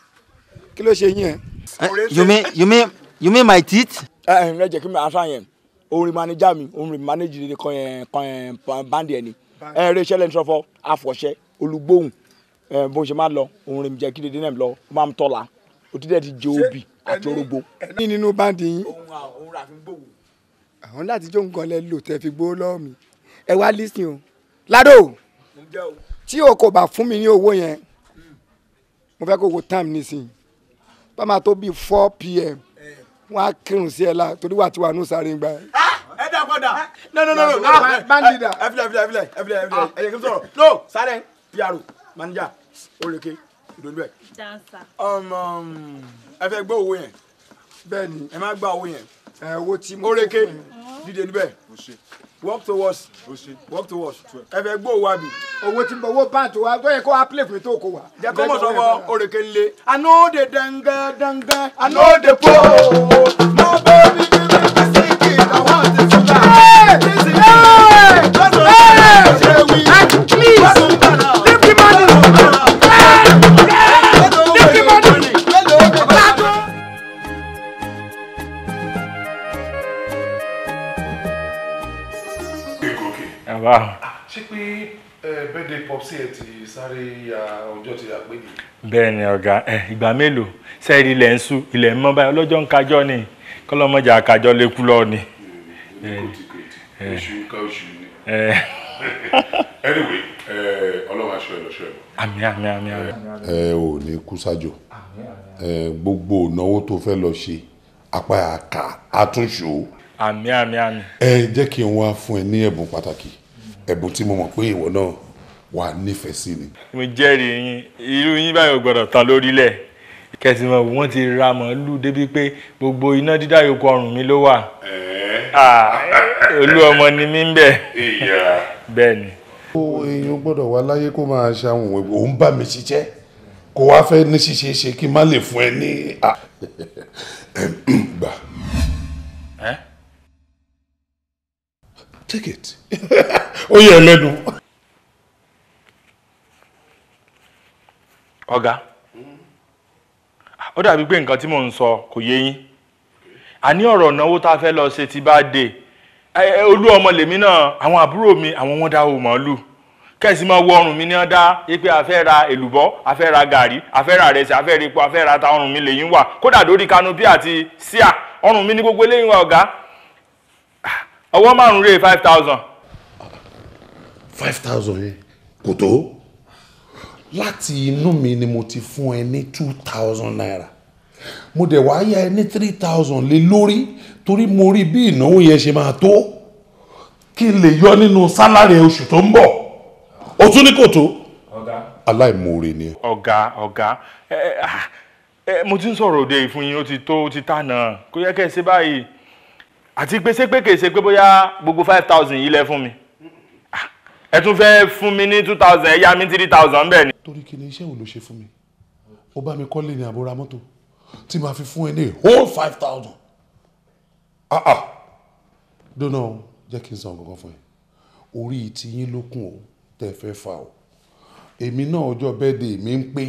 Kí ló ṣe yín ẹ? You mean my teeth? ẹ jẹ́ kí mi aṣọ yẹn orin manager mi orin manager de kan yẹn bandi ẹni eré iṣẹ́ lẹ́nu sọ́fọ́ àfọ̀ṣẹ́ olùgbòhùn bó ṣe máa lọ orin mi jẹ́ kí dédé náà lọ máa ń tọ́la òtítẹ́ ti jẹ obì àti orógbó. ní nínú báńdì yín àwọn láti jó nǹkan lẹ lò tẹ́ fi gbó lọ́wọ́ mi ẹ wá lísìn o ládò tí o kò bá fún mi ní owó yẹn mo fẹ́ kó wo time nísìnyí bá máa tó bíi 4 p.m. wọ́n á kírun sí ẹ la torí wà tí wà nù sáré gbà. ẹ dá padà. no bandida. ẹ filẹ ẹ yẹ kí n sọ̀rọ̀ no sáré piaro manager oreke ìdòdó ẹ. dansa. ẹ fẹ́ gbọ́ owó yẹn. bẹ́ẹ̀ni. ẹ má gba owó yẹn. owó tí mo. oreke dídé níbẹ̀. work towards. ẹ fẹ́ gbọ́ owó àbí. owó tí mo owó báńtò wa tó yẹ kó wá play fún tó kó wa. jẹ́ kó mọ̀ sọ́wọ́ oreke ńlẹ̀. I know the danga I know the po. No baby give me the secret I want the sugar. Please leave the money. Leave the money. ṣé pé birthday popsi ẹ ti sáré ọjọ́ ti àpé ni. bẹ́ẹ̀ ni ọ̀gá ìgbà mélòó sẹ́ẹ̀rì ilẹ̀ ń sú ilẹ̀ ń mọ́ báyìí ọlọ́jọ́ ń kájọ́ ni kọ́lọ́mọjà kájọ́ lékú lọ ni. oṣù ká oṣù ni. anyway ọlọ́run aṣọ ẹ lọ́ṣọ́ ẹ. àmín. ẹ ò ní kú sájò gbogbo ìnáwó tó fẹ́ lọ ṣe apá àká àtúnṣe. àmín. ẹ jẹ́ kí n wá fún ẹ ní ẹ̀bùn pàtàkì ẹ̀bùn tí mo mọ̀ pé ìwọ náà wà nífẹ̀ẹ́ sí ni. mo jẹ́rìí yín irú yín báyìí ò gbọ́dọ̀ tán lórílẹ̀ kẹsìmọ̀ wọ́n ti ra màálù débi pé gbogbo iná dídá yòókù ọrùn mi ló wà. olú ọmọ ni mí ń bẹ̀. bẹ́ẹ̀ ni. èèyàn gbọ́dọ̀ wá láyé kó máa ṣàwọn òwe òun bá mi ṣiṣẹ́ kó wá fẹ́ ní ṣíṣe ṣe kí n má lè fún ẹ ní gbà. Take it. Ó yẹ lẹ́nu. Ọ̀gá, ó dàbí pé nǹkan tí mò ń sọ kò yé yín. A ní ọ̀rọ̀ ìnáwó tá a fẹ́ lọ ṣe ti bá dé. Olú ọmọ lèmi náà, àwọn àbúrò mi, àwọn wọn dáwọ́ màálù. Kẹ́sì máa wọ ọrùn mi ní ọ̀dá, pé a fẹ́ ra èlùbọ́, a fẹ́ ra gàrí, a fẹ́ ra ìrẹsì, a fẹ́ ra epo, a fẹ́ ra ata ọrùn mi lèyìn wà. Kódà lórí kanopi àti síà, ọrùn mi ní gbogbo eléyìí wà ọ̀gá. Ọwọ́ márùn-ún rèé 5,000. 5,000 yẹn kò tó láti inú mi ni mo ti fún ẹ ní 2,000 naira mo dẹ̀ wá yá ẹ ní 3,000 lé lórí torí mo rí bí ìnáwó yẹn ṣe máa tó kí n lè yọ nínú sálárì oṣù tó ń bọ̀ o tún ní kò tó aláìmoore ni. ọ̀gá mo ti ń sọ̀rọ̀ òde ìfún yín ó ti tó ó ti tànà kó yẹ kẹ́ ẹ ṣe báyìí àti pé ṣé pé kèé ṣe pé bóyá gbogbo 5,000 yìí lẹ fún mi ẹ tún fẹ́ fún mi ní 2,000 ẹ yá mi 3,000 bẹ́ẹ̀ ni. torí kí ni iṣẹ́ wo ló ṣe fún mi ó bá mi kọ́lé ní àbúrò mọ́tò tí màá fi fún ẹ ní whole 5,000 dóná jẹ́ kí n sọ nǹkan kan fún ẹ orí ti yín ló kún o tẹ́ fẹ́ fà o èmi náà ọjọ́ birthday mi ń pé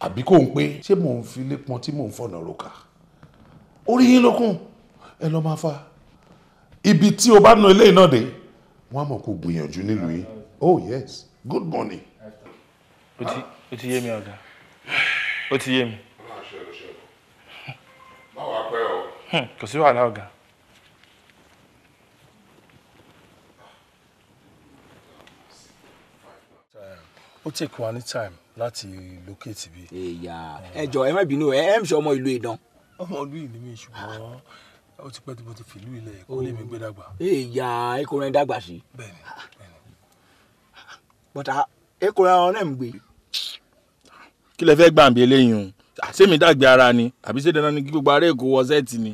àbí kò ń pé ṣé mò ń fi lépọn tí mò ń fọ̀nà roka orí yín lókun ẹ lọ máa fa ibi tí o bá na eléyìí náà dé wọ́n á mọ̀ kó gbìyànjú nílùú yìí oh yes good morning. ó ti yé mi ọ̀gá ó ti yé mi. báwa pẹ́ o. kò sí wàhálà ọ̀gá. ó take one time láti locate bí. èyà ẹjọ ẹ má bínú ẹ ń ṣe ọmọ ìlú ìdán. ọmọ ìlú ìlú mi ṣùgbọ́n ó ti pẹ́ tí mo ti fìlú ilẹ̀ kó lè mi gbé dàgbà. èyà ekòrò ẹ dàgbà sí. bẹ́ẹ̀ni. bọ́tà ekòrò ẹran náà ń gbé. kí lẹ fẹ́ gbàǹbí eléyìí o ṣé mi dàgbé ara ni àbí ṣé dandan ni kí gbogbo ará èkó wọ sẹ́ẹ̀tì ni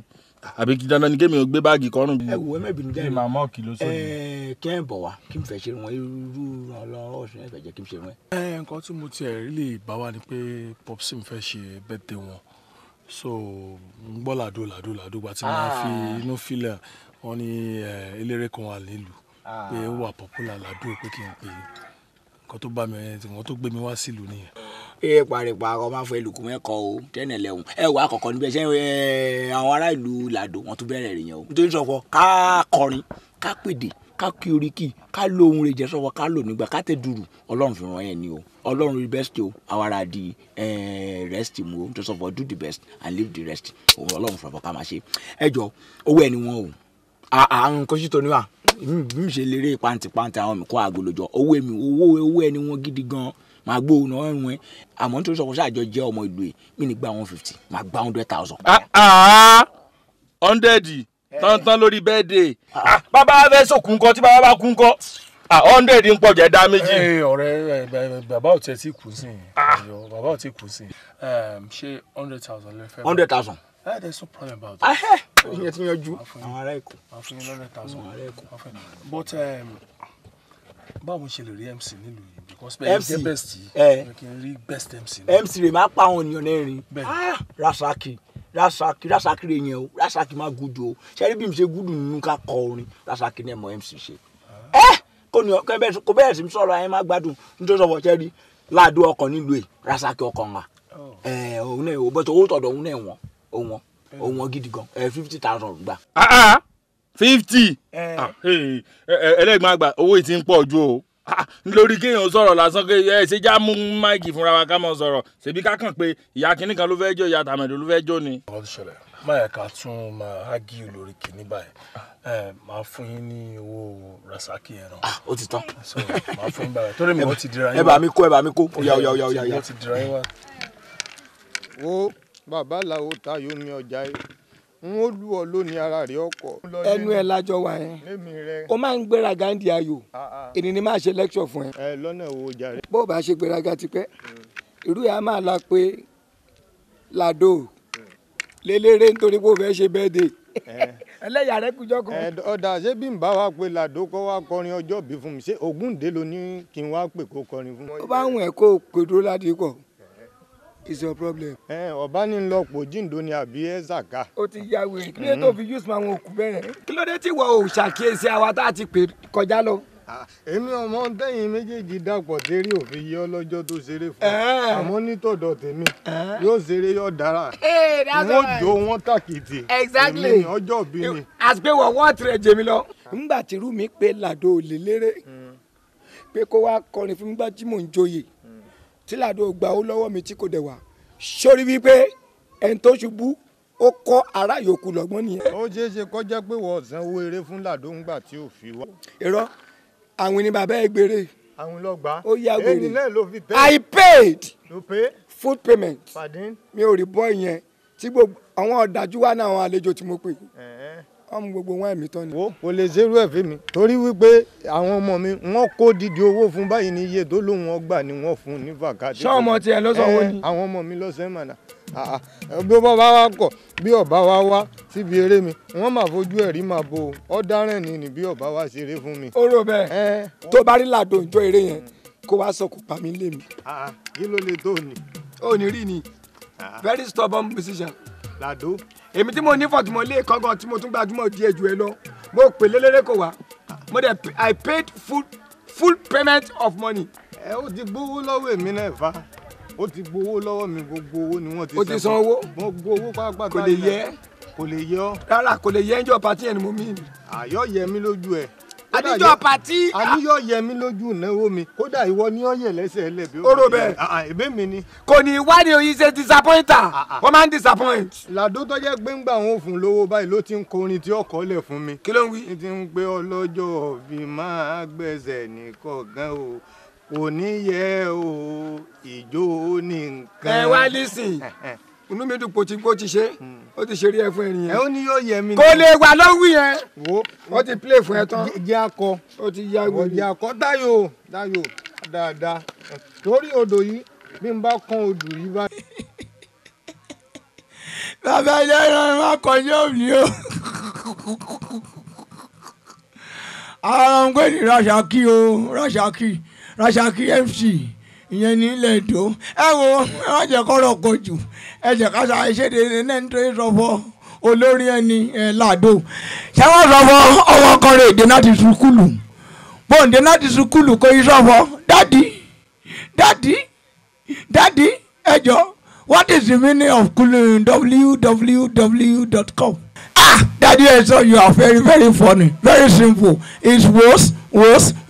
àbí kí dandan ni kémi ò gbé báàgì kọ́rùn. ẹ wo ẹ má bínú jáde. màmá òkì ló sóyè. kí ẹ bọ̀ wá kí n fẹ́ ṣe wọn irú ọlọ́rọ̀ ọ̀sùn ẹ fẹ́ jẹ́ kí n ṣe wọn. nǹkan tí mo tiẹ̀ rí lè bá wa ni pé popsi mi fẹ́ ṣe birthday wọn so ń gbọ́ làdó gba tí máa fi inú filẹ̀ wọn ní eléré kan wà nílùú pé ó wà popular làdó pé kí n pè é nǹkan tó bá mi wọn tó gbé mi wá sílùú nìyẹn. Paripa ọmọ afọ ìlú kún ẹkọ o tẹ́nẹ̀ lẹ́hùn ẹ wà àkọ́kọ́ níbẹ̀ ṣé àwọn ará ìlú làdó wọn tún bẹ̀rẹ̀ rèèyàn o nítorí sọ̀fọ̀ ká kọrin ká pèdè ká kí oríkì ká lo ohun rẹ̀ jẹ́ sọ̀fọ̀ ká lò nígbà ká tẹ̀ dùrù ọlọ́run fi ràn yẹn ni o ọlọ́run rí best o àwàrà di rest mu o nítorí sọ̀fọ̀ do the best and leave the rest òun ọlọ́run fọ̀fọ̀ ká máa ṣe ẹ jọ owó ẹni wọn o àwọn nǹkan ṣì tó níwà mi ṣe lérè pàǹtìpàǹtì àwọn mi kó àgolójọ owó ẹni wọn gidi gan máa gbó òun náà ẹ̀wọ̀n àmọ́ nítorí sọ̀kọ́ ṣáàjọ jẹ́ ọmọ ìlú yìí mí ní gba 150 máa gba 100,000. 100 tán lórí bẹ́ẹ̀dẹ̀ bàbá fẹ́ sòkun kọ́ tí bàbá bá kún kọ́ 100 ń pọ̀ jẹ́ dá méjì. ọ̀rẹ́ bàbá ò tẹ́ tí kù sí i bàbá ò tí kù sí i ṣé 100,000 lè fẹ́. 100,000. There's no problem about that. ìyẹn ti yanjú àwọn ará Èkó. I'll fún yín 100,000. But báwo ṣe lè rí MC nílùú yìí because bẹ́ẹ̀ jẹ́ best yìí kí n rí best MC. MC rẹ̀ máa pa àwọn ènìyàn náà rìn Rasaki rẹ̀ yẹn o Rasaki máa gùdù o ṣe rí bí mi ṣe gùdù nínú ká kọ orin Rasaki náà mọ MC ṣe. kò bẹ́ẹ̀ sí sọ̀rọ̀ ayé má gbádùn nítorí sọ̀rọ̀ ṣe rí Ládó ọkọ̀ nílùú ẹ̀ Rasaki ọkọ̀ ńlá òun náà ò bọ́tọ̀ owó tọ̀dọ̀ òun náà òun gidi gan 50,000 gbà. 50 ẹlẹ́gbọ̀n àgbà owó ìtì ń pọ̀ ju o lórí kéèyàn sọ̀rọ̀ lásán pé ṣe já mú máìkì fúnra wa ká mọ̀ sọ̀rọ̀ ṣèbí ká kàn pé ìyá kínní kan ló fẹ́ jó ìyá tàmẹ̀dò ló fẹ́ jó ni. ọ̀rọ̀ tó ṣẹlẹ̀ máyà ká tún máa hági lórí kìíní báyìí máa fún yín ní owó Rasaki ẹran. ó ti tán. máa fún yín báyìí torí mi wọ́n ti dira yín ẹ wá. bá mi kó ya. wọ́n ti dira yín wá. wo bàbá làwọn Táyọ̀ ní ọjà yìí n ó lù ọ lónìí ara rẹ ọkọ. ẹnu ẹ lájọ wa yẹn o máa ń gbéraga ń di ayò èdè ni máa ṣe lecture fún ẹ. lọ́nà wo jàre. bó o bá ṣe gbéraga tipẹ́ irú yà máa la pé Ládó lélẹ́rẹ́ nítorí pé o fẹ́ ṣe birthday ẹlẹ́yà rẹ kújọ́ kan. ọ̀dà ṣé bí n bá wa pé Ládó kọ́ wá kọrin ọjọ́ bí fún mi ṣé Ògúndé ló ní kí n wá pè kó kọrin fún mi. ó bá ń wẹ̀ kó o pèdúró ládìíkọ̀. It's your problem. ọba ní lọ pò jíǹdo ni àbí ẹ zaka. ó ti ya wèrè kí ló tó fi use máa wọn òkú bẹ́ẹ̀. kí ló dé tí wọ́n ò ṣàkíyèsí àwa tá a ti pè kọjá lọ. èmi ọmọ tẹ̀yìn méjèèjì dàpọ̀ dérí òfin yẹ ọlọ́jọ́ tó ṣeré fún àmọ́ nítòdọ̀ tèmi yóò ṣeré yóò dára wọ́n jó wọ́n tàkìtì exactly ọjọ́ bí ni. àti pé wọ́n tirẹ̀ jèmi lọ. nígbà tí irú mi pé Ládó lélẹ́rẹ́ pé kó wá kọrin fún mi gbá tí mò ń joyè tí Ládó gba ó lọ́wọ́ mi tí kò dẹ̀ wá sórí wípé ẹni tó ṣubú ó kọ́ ará yòókù lọ́gbọ́n nìyẹn. ó ṣeé ṣe kọjá pé wọ́n sanwó eré fún Ládó ńgbà tí ò fi wá. irọ́ àwọn ni bàbá ẹ gbére. àwọn lọ gbà. ó yá wèrè ẹni náà ló fi tẹ́. I paid. ló pé. food payment. pardon. mi ò rí bọ́ ìyẹn tí gbogbo àwọn ọ̀dájú wà náà àwọn àlejò tí mo pè ọmọ gbogbo wọn ẹ̀mí tán ni. wo kò lè ṣerú ẹ̀ fún mi torí wípé àwọn ọmọ mi wọ́n kó dídì owó fún báyìí ní iye tó lóun ọgbà ni wọ́n fún ní fàkàtì. ṣé ọmọ tiẹ̀ ló sanwó ni. àwọn ọmọ mi lọ́sẹ̀ mọ̀nà bí ó bá wá kọ̀ bí ọba wá wá síbi eré mi wọ́n máa fojú ẹ̀rí máa bo ọ̀daràn ni bí ọba wá ṣeré fún mi. ó rò bẹ́ẹ̀ tó bá rí Ládó ìjọ eré yẹn kó wá sọ kó pa mí lé mi. kí ló lè tó ni. ó ní rí ni very stubborn musician. Ládó. èmi tí mo ní fọ̀ tí mo lé kọ́ngàn tí mo tún gbajúmọ̀ díẹ̀ jù ẹ lọ mo pè lélẹ́rẹ́ kò wá mo dẹ̀ I paid full payment of money. ẹ ó ti gbowó lọ́wọ́ èmi náà fa ó ti gbowó lọ́wọ́ mi gbogbo owó ni wọ́n ti o ti san owó. gbogbo owó pápá kò lè yẹ. kò lè yẹ ọ́. rárá kò lè yẹ ẹjọ́ pàtí ẹni mo mí. àyọ̀ yẹ mí lójú ẹ̀. àdíjọ́ pàtí. àníyọ̀ yẹ mí lójú ìnáwó mi kódà ìwọ ni ó yẹ lẹ́sẹ̀ ẹlẹ́bí. ó rò bẹ́ẹ̀. ẹ̀bẹ̀ mi ni. kò ní wá ní oyin ṣe disappointer wọ́n máa ń disappoint. làdó tó jẹ́ pé ńgbà wọn ò fún lówó báyìí ló ti ń kọrin tí ọkọ̀ lẹ̀ fún mi. kí ló ń wí. ní ti ń pé ọlọ́jọ́ bí máa gbẹ̀sẹ̀ nìkọ̀ọ̀gán o kò ní yẹ o ìjó ní nǹkan. ẹ wá lísìn inú mi dùn pò ti ṣe ó ti ṣeré ẹ fún ẹni yẹn. ẹ ó ní yóò yẹ mi. kò lè wà lọ́wọ́ yẹn. wọ́n ti play fún ẹ tán. jẹ́ akọ. ó ti yá wọlé. jẹ́ akọ Táyọ̀ dáadáa torí odò yìí bí n bá kán odò yìí bá. bàbá ilé ìrọ̀rùn máa kọjú òní o. àwọn ọmọ ní Rasaki MC ìyẹn ní ilẹ̀ èdò ẹ wo ẹ má jẹ́ kọ́rọ̀ kojú ẹ jẹ́ ká ṣe àìṣedè náà nítorí sọ́fọ́ olórí ẹni Lado ṣé wọ́n sọ́fọ́ ọwọ́ kan rè dé láti sùkúlù bóńdé láti sùkúlù kò í sọ́fọ́ dádì ẹ jọ what is the meaning of www.com? Daddy, I saw you are very, very funny. Very simple. It's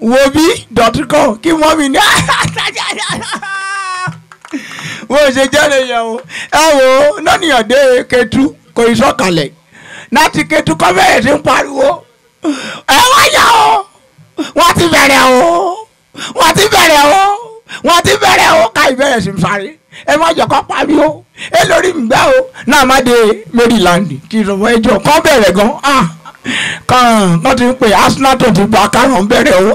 wobi.com. Kí mọ́ mi ní. Wọ́n ṣe jẹ́rìí yẹn o. Ẹ wo lọ́nìyànde Ketu kò ì sọ̀kalẹ̀. Láti Ketu kọ́ bẹ̀rẹ̀ sí ń pariwo. Ẹ wá yà o. Wọ́n ti bẹ̀rẹ̀ o. Ká ìbẹ̀rẹ̀ sí ń sáré. Ẹ má jẹ́ kó pariwo. Ẹ lórí mi gbá o. Náà má dé Maryland kí ìrọ̀wọ́ ẹjọ́ kan bẹ̀rẹ̀ gan. Kan ti ń pè Arsenal tó ti gba kárọ̀ bẹ̀rẹ̀ o.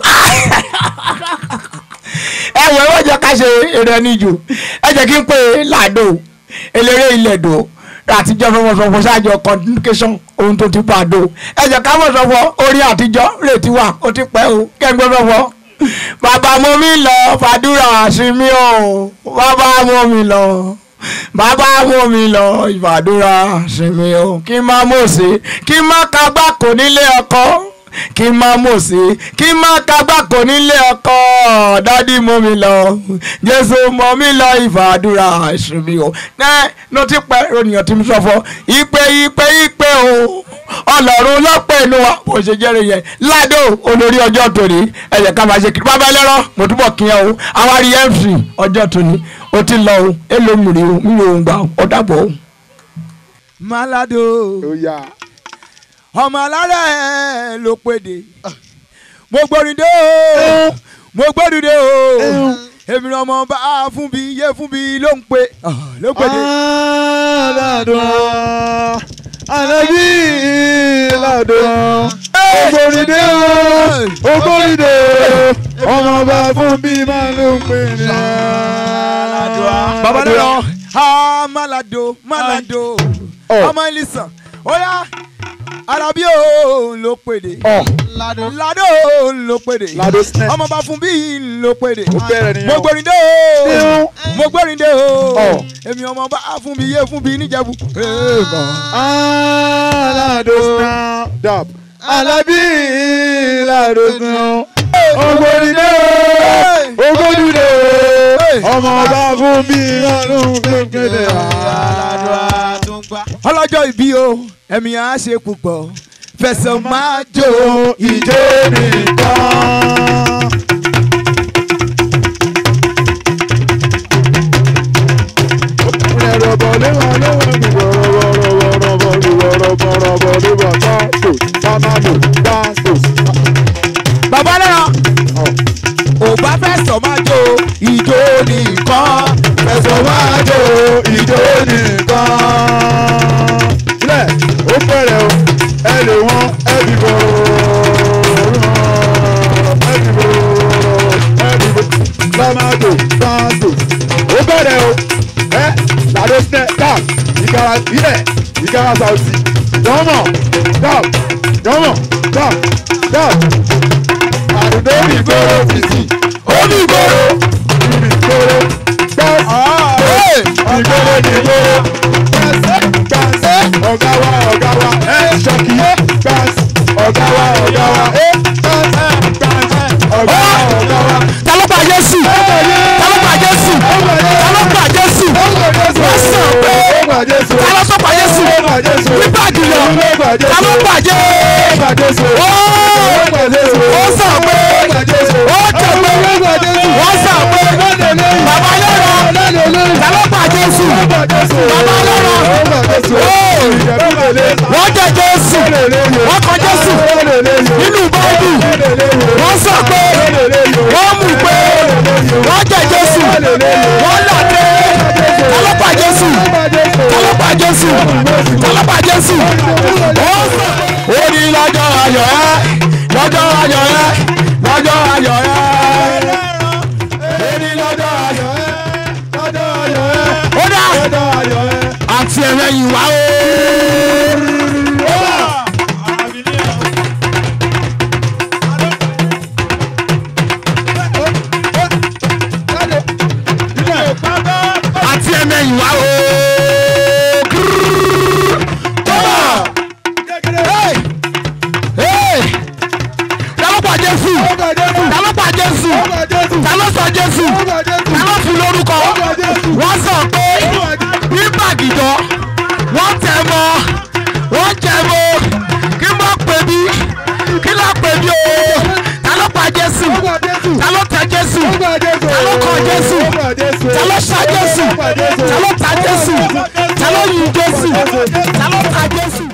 Ẹ wọ ẹ jẹ́ ká ṣe eré ẹni jù. Ẹ jẹ́ kí n pè Lado eléré ilẹ̀ dò àtijọ́ fọwọ́sọ̀fọ́ ṣáàjọ communication ohun tó ti pàdó. Ẹ jẹ́ ká mọ̀sọ̀fọ́ orí àtijọ́ rètí wà ó ti pẹ́ o kẹ́gbẹ́ fọwọ́. Bàbá mú mi lọ fàdúrà sí mi o. Bàbá mú mi lọ ìfàdúrà sí mi o. Kí n má mọ̀ sí kí n má kagbá kò nílé ọkọ. Kí n má mọ̀ sí kí n má kagbá kò nílé ọkọ. Dádì mú mi lọ Jésù mú mi lọ ìfàdúrà sí mi o. Ní ti pẹ́ ròyìn tí mo sọ fọ́ ìpè o. Ọlọ́run lọ́pẹ́ inú wa bó ṣe jẹ́rìí yẹn. Lado olórí ọjọ́ tòní ẹ̀yẹ ká máa ṣe kiri bàbá ẹlẹ́rọ mo túbọ̀ kí ẹ o. Àwárí MC ọjọ́ tòní ó ti lọ o èlò mìíràn o mi ò ń gbà ó dàbọ̀ o. Malado ọmọ alárẹ̀ ló péde mo gbóríndé o èmi ni ọmọ bá fún bí yé fún bí ló ń pè ló péde. Ànábì Lado ògbóríndé ọmọ bá fún bí máa ló ń pè ní bàbá lọ Malado ọmọ Elisan oya Arabi o ló pèdè Lado ló pèdè ọmọ bá fún bí ló pèdè mo gbóríndé o èmi ọmọ bá fún bí yé fún bí níjẹ̀bú. Lado Ànábì Lado ògbóríndé ọmọ bá fún bí lọ́dún kékeré. Ọlọ́jọ́ ìbí o ẹ̀mí á ṣe púpọ̀ fẹsẹ̀ máa jó ìjó nìkan. Bàbá náà ò bá fẹsẹ̀ máa jó ìjó nìkan. Fẹsẹ̀ máa jó ìjó nìkan. Ó bẹ̀rẹ̀ o ẹ lè wọ́n ẹbí bò sámádò sáńdò ó bẹ̀rẹ̀ o Lado snẹ tap ìkara ilẹ̀ ìkara Saoty jọ́mọ̀ tap àdúgbò ìgboro fìsì ìgboro ìgboro nìgboro ọ̀gá wa ṣọ́kì ọ̀gá wa ọ̀gá wa. bíbàjì lọ ta ló bàjẹ́ ó sọ pé ó jẹ pé ó sọ pé bàbá lọ́rọ̀ ta ló bàjẹ́ sùn bàbá lọ́rọ̀ wọ́n jẹ Jésù wọ́n kọ Jésù nínú bọ́ọ̀lù wọ́n sọ pé wọ́n mú pé wọ́n jẹ Jésù wọ́n lọ́dẹ ta ló bàjẹ́ Jésù ta ló bàjẹ́ Jésù ta ló bàjẹ́ Jésù ó ní lọ́jọ́ ayọ̀ ẹ́ lọ́jọ́ ayọ̀ ẹ́ lọ́jọ́ ayọ̀ ẹ́ ó ní lọ́jọ́ ayọ̀ ẹ́ lọ́jọ́ ayọ̀ ẹ́ ó dá àti ẹ̀rẹ́ yìí wá o. àti ẹ̀rẹ́ yìí wá o. Jésù ta ló sọ Jésù ta ló fún lórúkọ wọ́n sọ pé ní Bàgìdọ̀ wọ́n tẹ̀ mọ́ wọ́n jẹ mọ́ kí n bá pè mí kí ló pè mí o ta ló pa Jésù ta ló tẹ Jésù ta ló kọ Jésù ta ló ṣá Jésù ta ló ta Jésù ta ló yin Jésù ta ló ta Jésù.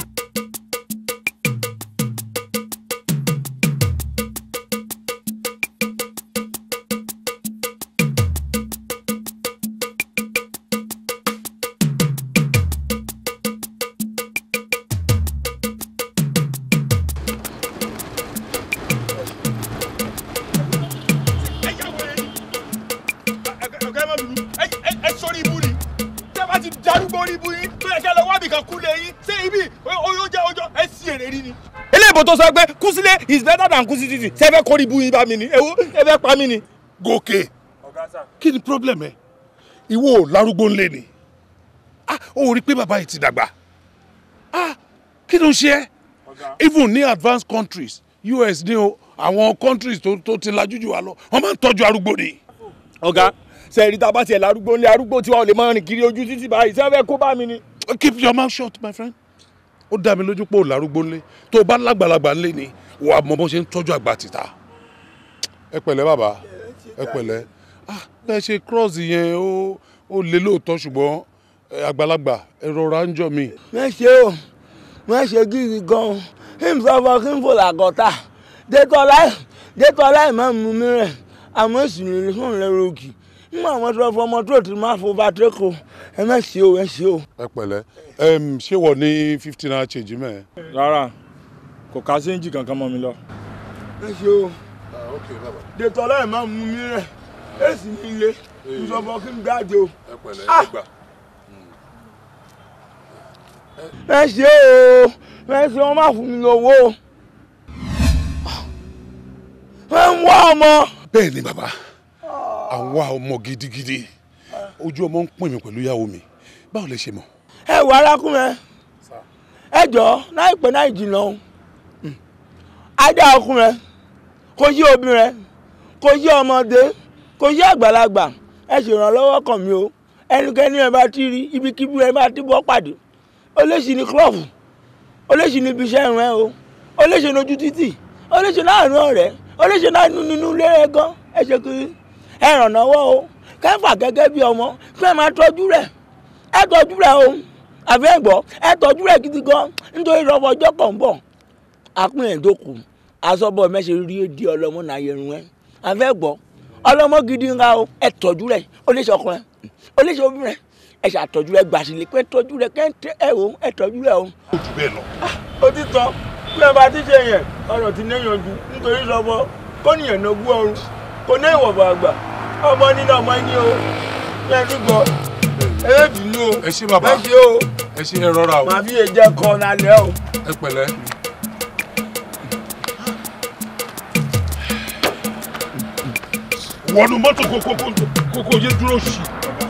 tó sọ pé Kúsílé is better than Kúsítítì ṣe fẹ́ kórìí bú yín bá mi ni ewu ẹ fẹ́ pa mí ni. Gòkè kí ni problem ẹ ìwọ lárúgbó ńlẹ ni ó rí pé bàbá yìí ti dàgbà kí ló ń ṣe ẹ́ even ní advanced countries US ní o àwọn countries tó ti lajú jù wá lọ wọ́n máa ń tọ́jú arúgbó ni. ọ̀gá sẹ́ẹ̀rì tá a bá tiẹ̀ lárúgbó ńlẹ̀ arúgbó tí wọ́n lè máa rìn kiri ojú títì báyìí ṣé wọ́n fẹ́ kó bá mi ni. keep your mouth shut my friend. ó dá mi lójú pé ò lárúgbó ńlẹ̀ tó o bá lágbàlagbà ńlẹ̀ ni wà á mọ bó ṣe ń tọ́jú àgbà títà. ẹ pẹ̀lẹ́ bàbá ẹ pẹ̀lẹ́ bẹ́ẹ̀ ṣe cross yẹn ó lé lóòótọ́ ṣùgbọ́n àgbàlagbà ẹ rọra ń jọ mi. wọ́n ṣe gírí gan-an himself ọkùnrin fò làgọ́ta dẹ́tọ́lá ìmọ̀ mú mi rẹ̀ àmọ́ èsì nílé fún ìlẹ́rọ òkì nígbà àwọn tó fọ ọmọ tó ti máa fò bá tẹ́kọ̀ọ́ ẹ má ṣe o ẹ ṣe o. ẹ pẹ̀lẹ́ ṣé wọ́n ní 15 naira change mẹ́. rárá kò ká séǹjì kankan mọ́ mi lọ. ẹ ṣe o dẹ́tọ́lá ìmọ̀ mú mi rẹ̀ èsì nílé ìṣọ̀bọ̀ kí n gbáàdé o. ẹ pẹ̀lẹ́ ẹ gbà. ẹ ṣe o ẹ ṣe wọn má fún mi lówó ẹ ń wá ọmọ. bẹ́ẹ̀ ni bàbá à ń wá ọmọ gidigidi ojú ọmọ ń pín mi pẹ̀lú ìyàwó mi báwo lè ṣe mọ̀. ẹ wọ arákùnrin ẹ jọ láìpẹ́ náà jìnnà o ajá ọkùnrin kò yí obìnrin kò yí ọmọdé kò yí àgbàlagbà ẹ ṣèrànlọ́wọ́ kàn mí o ẹnikẹ́ni ẹ bá ti rí ibikíbi ẹ bá ti bọ́ pàdé olóṣì ní klọ́ọ̀fù olóṣì ní ibiṣẹ́ ìrìn ẹ o olóṣì ní ojú títì olóṣì láàrin ọ̀rẹ́ olóṣì náà nínú ilé ẹ gan ẹ ṣe kiri ẹ rànlọ́wọ́ o kẹfà gẹ́gẹ́ bí ọmọ kí ẹ máa tọ́jú rẹ̀ ẹ tọ́jú rẹ̀ o àfi ẹ̀gbọ́ ẹ tọ́jú rẹ̀ gidi gan nítorí rọ́bọ̀ ọjọ́ kan bọ̀ àpín ẹ̀dókù àsọ̀bọ̀ mẹ́sẹ̀ rí di ọlọ́mọ náà yẹrun ẹ àfi ẹ̀gbọ́ ọlọ́mọ gidi ńlá o ẹ tọ́jú rẹ̀ olóṣì ọkùnrin olóṣì obìnrin ẹ ṣàtọ́jú rẹ̀ gbàsílẹ̀ pé tọ́jú rẹ̀ kẹ́ńtẹ́ ẹ o ẹ tọ́jú rẹ̀ o. ó jù bẹ́ẹ̀ lọ. ó ti tọ́ bí ẹ bá ti ṣe yẹn ọ̀rọ̀ ti níyànjú nítorí lọ́wọ́ kó níyàn náà gún ọrùn kò ní ìwọ̀bọ̀ àgbà ọmọ nínú ọmọ ẹni o yẹn ti gbọ́ ẹ yẹ bínú o ẹ ṣé bàbá ẹ ṣé o ẹ ṣé ẹ rọra o màá fi èjẹ kọ lálẹ́ o. ẹ pẹ̀lẹ́. wọnú mọ́tò kókó yé dúró sí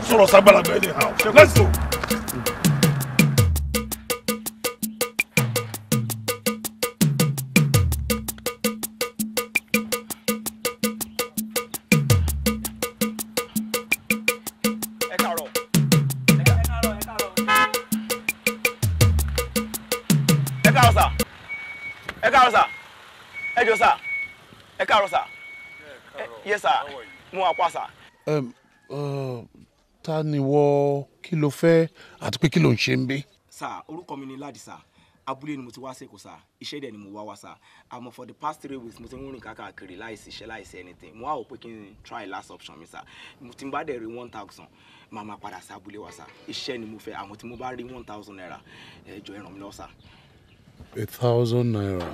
sọ̀rọ̀ sábàlagbà ẹ̀ ní ha let's go. ẹ káàárọ̀ sà ẹ jọ sà ẹ káàárọ̀ sà yes sà mo wà pa sà. ta ni wọ́ kí ló fẹ́ àti pé kí ló ń ṣe ń bí. sà orúkọ mi ni Ládi sà abúlé ni mo ti wá sẹ́kọ̀ọ́ sà iṣẹ́ dẹ̀ ni mo wá sà àmọ́ for the past 3 weeks mo ti ń rìn káàkiri láìsí iṣẹ́ láìsí anything mo wá wò pé kí n try last option mi sà mo ti ń bá dẹ̀ rí 1000 máa máa padà sí abúlé wa sà iṣẹ́ ni mo fẹ́ àmọ́ tí mo bá rí 1000 naira ẹ jọ̀ọ́ ẹ ràn mí lọ́wọ́ sà. 1000 naira.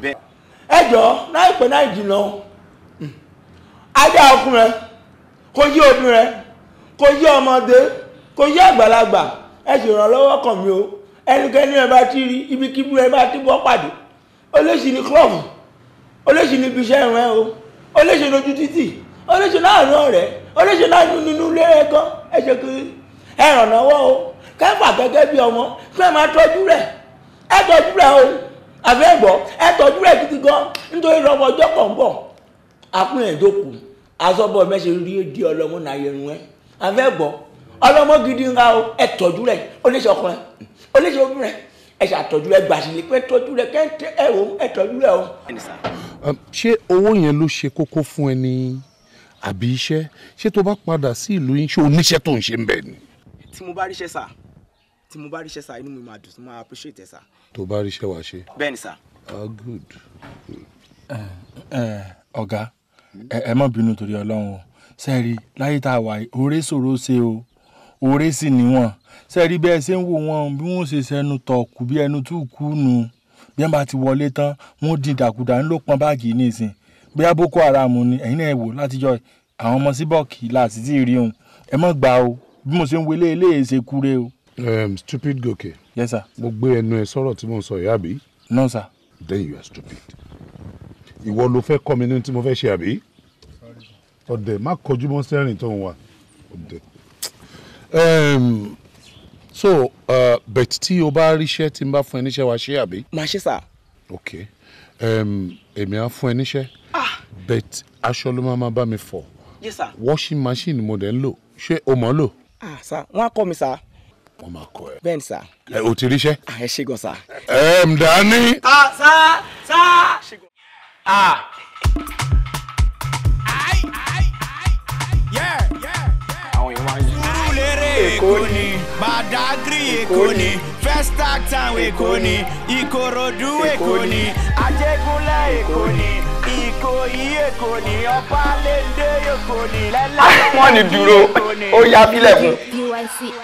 ẹ jọ̀ọ́ láìpẹ́ náà jìnnà ajá ọkùnrin kò yí obìnrin kò yí ọmọdé kò yí àgbàlagbà ẹ sì ràn lọ́wọ́ kàn mí o ẹnikẹ́ni ẹ bá ti rí ibikíbi ẹ bá ti bọ́ pàdé olóṣì ní klọ́ọ̀bù olóṣì ní ibiṣẹ́ ìrìn o olóṣì lójú títì olóṣì láàrin ọ̀rẹ́ olóṣì láàrin nínú ilé ẹ̀kọ́ ẹ ṣe kiri ẹ ràn lọ́wọ́ o kẹfà gẹ́gẹ́ bí ọmọ fẹ́ máa tọ́jú rẹ̀ ẹ tọ́jú rẹ̀ o àfẹ́ ẹ̀gbọ́ ẹ tọ́jú rẹ̀ gidi gan nítorí ọmọ ọjọ́ kan bọ̀ àpín ẹ̀dọ́kù azọ́bọ̀ mẹ́sẹ̀ rí di ọlọ́mọ náà yẹnu ẹ àfẹ́ ẹ̀gbọ́ ọlọ́mọ gidi ńlá o ẹ tọ́jú rẹ̀ olóṣì ọkùnrin olóṣì obìnrin ẹ ṣàtọ́jú rẹ̀ gbàsílẹ̀ pé tọ́jú rẹ̀ kẹ́ńtẹ́ ẹ o ẹ tọ́jú rẹ̀ o. ṣé owó yẹn ló ṣe kókó fún ẹ ní àbí iṣẹ́ ṣé tó bá padà sí ìlú yín ṣé oníṣẹ́ tó ń ṣe ń bẹ̀ ni. tí mo bá ríṣẹ́ sà inú mi máa dùn sí máa appreciate ẹ sà. tó bá ríṣẹ́ wàá ṣe. bẹ́ẹ̀ni sà. Good. ọ̀gá ẹ má bínú torí Ọlọ́run o sẹ́ẹ̀rí láyé tá a wà yìí oore ṣòro ṣe o oore sì níwọ̀n sẹ́ẹ̀rí bẹ́ẹ̀ ṣe ń wò wọ́n bí wọ́n ṣe sẹ́nu tọ̀kù bí ẹnu tún kú nù bí wọ́n bá ti wọlé tán wọ́n di dàkúdà ńlọ pọn báàgì nísìn bóyá Boko Haram ni ẹ̀yin náà wò látijọ́ àwọn ọmọ síbọ̀kì láti tí rí òun ẹ má gbà o bí mo ṣe ń wọlé eléyè ṣe kúre o. Stupid Gòkè. Yes sir. mo gbé ẹnu ẹ sọ̀rọ̀ tí mo ń sọ yìí àbí. No sir. Then you are stupid. ìwọ ló fẹ́ kọ́ mi ní tí mo fẹ́ ṣe àbí. ọ̀dẹ̀ má kọjú mọ́ sẹ́rìn tó ń wà. ọ̀dẹ̀. So bet tí o bá ríṣẹ́ tí n bá fún ẹ níṣẹ́ wa ṣe àbí. máa ṣe sà. ok èmi á fún ẹ níṣẹ́ bet aṣọ ló máa bá mi fọ̀. Yes sir. washing machine mo dẹ̀ ń lò ṣé o mọ̀ ọ́ lò. sà wọ́n á kọ́ mi sà. wọ́n máa kọ́ ẹ. bẹ́ẹ̀ni sà. o ti ríṣẹ́. ẹ ṣé gan sà. Dání. sà. àwọn èèyàn máa ń yí. Surulere Èkó ni, Badagry Èkó ni, Festac Town Èkó ni, Ìkòròdú Èkó ni, Ajégúnlẹ̀ Èkó ni, Ìkòyí Èkó ni, Ọbalẹ́ndé Èkó ni, lẹ́lẹ́lẹ́ wọ́n ní dúró ó yá bílẹ̀ fún.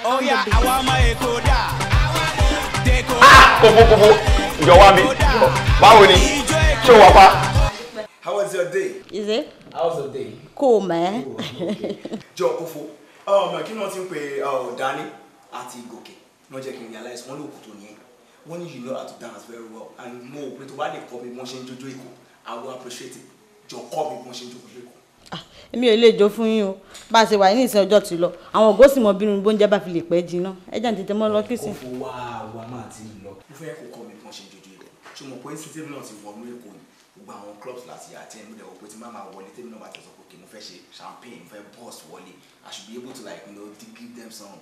ó yá àwọn ọmọ Èkó dà. kófókófó jọ wá mi báwo ni ṣé o wà pa. How was your day? Is it? How was your day? Cool, man. Jọ Kófó kí ni wọ́n ti ń pe Dání àti Gòkè wọ́n jẹ́ kí n realize wọ́n lóòkù tó ní wọ́n ní you know how to dance very well and mo ò pé tó bá lè kọ́ mi bí wọ́n ṣe ń jójó Èkó I will appreciate it jọ kọ́ mi bí wọ́n ṣe ń jójó Èkó. Èmi ò lè jó fún yín o bá a ṣe wà ní ìsìn ọjọ́ ti lọ àwọn ògó sì mọ bínú bóúnjẹ bá fi lè pẹ́ jiná ẹ jẹ́ tètè mọ́ lọ kí sí. Kófó wá máa ti lọ mo fẹ́ kó kọ́ mi bí wọ́n ṣe ń jójó Èkó ṣùgbọ́n pé sísè náà ti wọnú Èkó ni gbogbo àwọn clubs láti àti ẹnu dẹ̀ wọ́n pé tí má máa wọlé tẹ́mi náà bá tẹ̀sán pé mo fẹ́ ṣe champagne mo fẹ́ boss wọlé I should be able to like give them some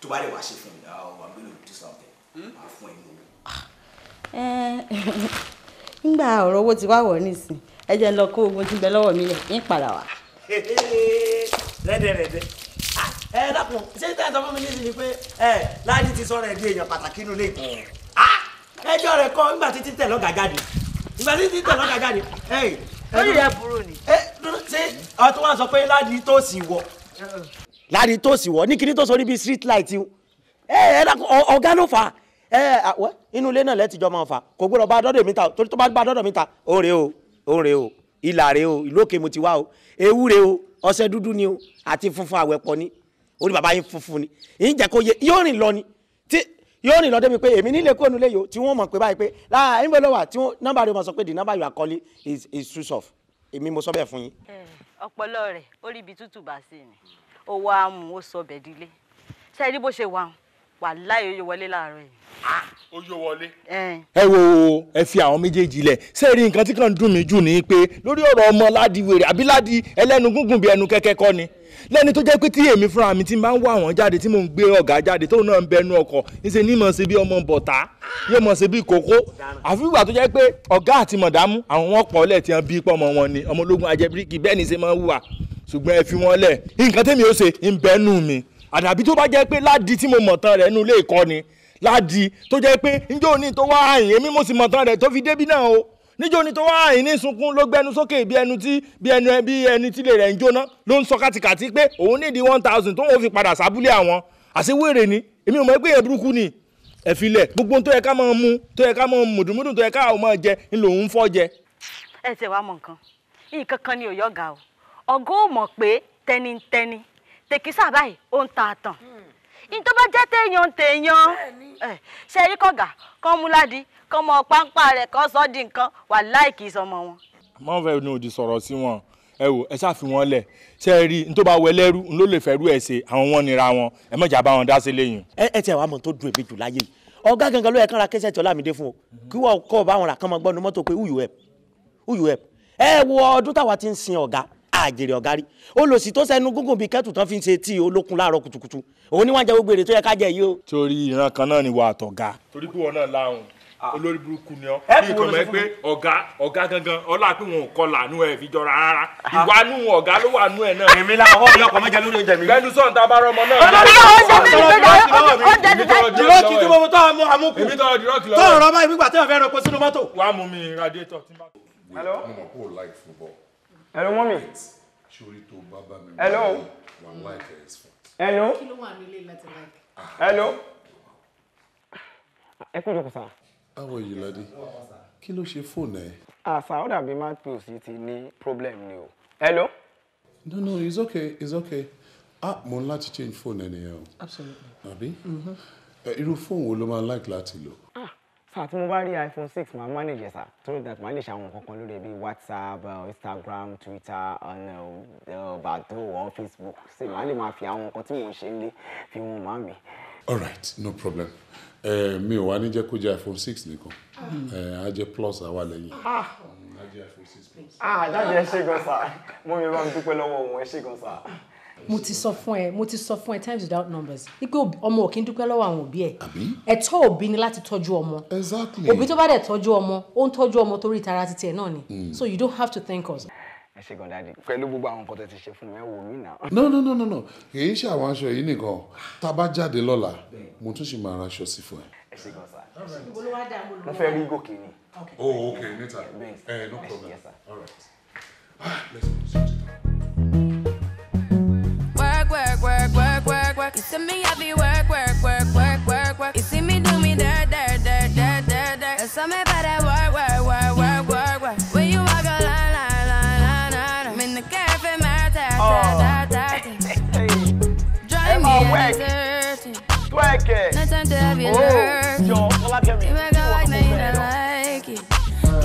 tó bá lè wá ṣe fún mi I'm going to do something máa fún ẹ ní owó. Nígbà ọ̀rọ̀ owó ti wá wọ̀ nísìn ẹ jẹ́ lọ kó ogun tí ń bẹ lọ́wọ́ mi lẹ̀ ń padà wá. rẹ́dẹ̀rẹ́dẹ̀ dákun ṣé tẹ́ ẹ sọ fún mi nísìnyí pé Láàdì ti sọ̀rọ̀ ẹ̀ di èèyàn pàtàkì nínú ilé ẹjọ́ rẹ̀ kọ́ nígbà títí tẹ̀ lọ́gàá jáde lórí rẹ̀ burú ni. ṣé ọtún wá sọ pé Láàdì tó sì wọ̀ Láàdì tó sì wọ̀ ní kíní tó sọ níbi street light dákun ọ̀gá ló fà á inú ilé náà lẹ́tìjọ́ máa fà kò gbọ́dọ̀ bá dọ́dọ̀ mi ta torí tó bá bá dọ́dọ̀ mi ta ó rè o ìlà rè o ìlú òkè mo ti wá o ewu rè o ọṣẹ dúdú ni o àti funfun àwẹ̀pọ̀ ni orí bàbá yín funfun ni ìjẹ́ kó yẹ yóò rìn lọ ni tí yóò rìn lọ débi pé èmi nílé kóònù lé yòó tí wọ́n mọ̀ pé báyìí pé níbo ló wà tí nọ́mbà rẹ̀ mọ̀ sọ pé the number you are calling is switch off èmi mo sọ bẹ́ẹ̀ fún yín. ọpọlọ rẹ̀ ó rí ibi tútù bá sí ni owó amú ó sọ bẹ́ẹ̀ dílé ṣe rí bó ṣe wà wàláhì ó wọlé láàárọ̀ yìí. ó yọ wọlé. ẹ wo ẹ fi àwọn méjèèjì lẹ̀ ṣé rí nǹkan tí kàn ń dùn mí jù ní pé lórí ọ̀rọ̀ ọmọ ládi wèrè àbí ládi ẹlẹ́nu gúngùn bí ẹnu kẹ́kẹ́ kọ́ ni lẹ́ni tó jẹ́ pé tí èmi fúnra mi ti máa ń wá àwọn jáde tí mò ń gbé ọ̀gá jáde tóun náà ń bẹnu ọkọ̀ níṣẹ́ ní mọ̀ ṣe bí ọmọ bọ̀tá yóò mọ̀ ṣe bí kókó àfi ìgbà tó jẹ́ pé ọ̀gá àti mọ̀dámú àwọn wọn pọ̀ lẹ̀ tí wọ́n bí pọ́mọ wọn ni ọmọ ológun ajẹ́bíríkì bẹ́ẹ̀ ni ṣe máa ń hùwà ṣùgbọ́n ẹ fi wọn lẹ̀ nǹkan tẹ́mi ó ṣe ń bẹ́nu mi àdàbí tó bá jẹ́ pé ládi tí mo mọ̀ tán rẹ̀ nú ilé ìkọ́ni ládi tó jẹ́ pé níjó ní tó wá àyìn èmi mo sì mọ̀ tán rẹ̀ tó fi débí náà o níjó ní tó wá àyìn ní sunkún ló gbẹnu sókè bí ẹni tí lè rẹ̀ ń jóná ló ń sọ kàtìkàtì pé òun nídìí 1000 tó wọ́n fi padà sábúlé àwọn àṣewéèrè ni èmi ò mọ̀ pé yẹn burúkú ni ẹ filẹ̀ gbogbo tó yẹ ká máa mú tó yẹ ká máa mùdùmùdù tó yẹ ká máa jẹ ń lòun fọ́ jẹ. ẹ tẹ wá mọ nǹkan kan ni òyọ́ ga o ọgọ́ ò mọ̀ pé tẹnitẹni tèkísà báyìí ó ń ta àtàn ní tó bá jẹ́ téèyàn ṣe rí kọ̀gà kọ́ mú ládi kọ́ mọ pápá rẹ̀ kọ́ sọ́ di nǹkan wà láìkì sọmọ wọn. má fẹ́ ní òdì sọ̀rọ̀ sí wọn ẹ wò ẹ ṣàfi wọn lẹ̀ ṣe é rí n tó bá wẹ lẹ́rú n ló lè fẹ́ rú ẹ̀ ṣe àwọn wọn nira wọn ẹ mọ̀jà bá wọn dá sí lẹ́yìn. ẹ tiẹ̀ wàá mọ̀ tó dùn èmi jù láyé yìí ọ̀gá gangan ló yẹ kán ra kẹsẹ̀ tí Ọlámídé fún o kí wọ́n kọ́ bá wọn rà kán mọ́ gbọ́nu mọ́tò pé who you help ẹ wo ọdún táwa ti ń sin ọ̀gá àjèrè ọ̀gá rí olùsí tó sẹnu gúngùn bíi kẹ́tù tán fi ń ṣe tí olókun láàárọ̀ kùtùkùtù òun ni wọ́n jẹ gbogbo èrè tó yẹ ká jẹ yìí o. torí ìran kan náà ni wà á tọ̀gá. torí pé wọn náà láhùn olórí burúkú ni ọ bí nǹkan mọ̀ pé ọ̀gá gangan ọlá pé wọn ò kọ làánú ẹ̀ fi jọra rárá ìwà nù ọ̀gá ló wà nù ẹ̀ náà. èmi làwọn ọmọ ọkọ mẹjẹ lórí oúnjẹ mi. lẹnu sọ̀n tá a bá rọmọ náà. dìrọ́ọ̀kì tí mo mú tọ́ ọmọ àmúkù èmi tọ́ dìrọ́ọ̀kì lọ́wọ́. tọ́ ọ̀rọ̀ báyìí nígbà tí wọ́n fẹ́ rọ pé sínú mọ́tò. wàá mú mi radiator tí n bá. Hello. Hello, mommy. Hello. Hello. Hello. Ẹ kú jókòó sá. How are you, lady? Kí ló ṣe fóònù ẹ? Sá, ó dàbí máa pè ó sí ti ní problem ni o. Hello. No, it's okay, it's okay. Mo ń láti change phone ẹ nìyẹn o. Absolutely. Àbí? Irú fóònù wo ló máa like láti lò? Sá, tí mo bá rí iPhone 6 máa manage sá. Torí that máa lè ṣe àwọn nǹkan kan lórí bíi WhatsApp, Instagram, Twitter, Badoo or Facebook. Ṣé màá lè máa fi àwọn nǹkan tí mò ń ṣe nílé fi wọn máa mi. All right, no problem. Mi ò wá ní jẹ́ kó jẹ́ iPhone 6 nìkan. Á jẹ́ plus àwa lẹ́yìn. Á jẹ́ iPhone 6 plus. Dájú ẹ ṣé gan sá. Mo mi bá mi dúpẹ́ lọ́wọ́ òun ẹ ṣé gan sá. mo ti sọ fún ẹ times without numbers wípé ọmọ ò kí ń dúpẹ́ lọ́wọ́ àwọn òbí ẹ̀ ẹ̀tọ́ òbí ni láti tọ́jú ọmọ òbí tó bá dẹ̀ tọ́jú ọmọ ó ń tọ́jú ọmọ torí ìtara títí ẹ̀ náà ni so you don't have to thank us. ẹ ṣé gan dáàdi pẹ̀lú gbogbo àwọn nǹkan tó ti ṣe fún mi ẹ wò mí náà. No. kì í ṣe àwọn aṣọ yìí nìkan tá a bá jáde lọ́la mo tún ṣì máa ra aṣọ sí fún ẹ. ẹ ṣé gan sá. mo fẹ́ rí gòkè ni. Oh, okay, later. No problem. Yes, sir. All right. Let's go. Work. You see me, I be work. You see me do me dirt. That's all me better work. When you walk a line. I'm in the cafe, my drive me deserted. No time to have you hurt. You make a like me, you don't like it.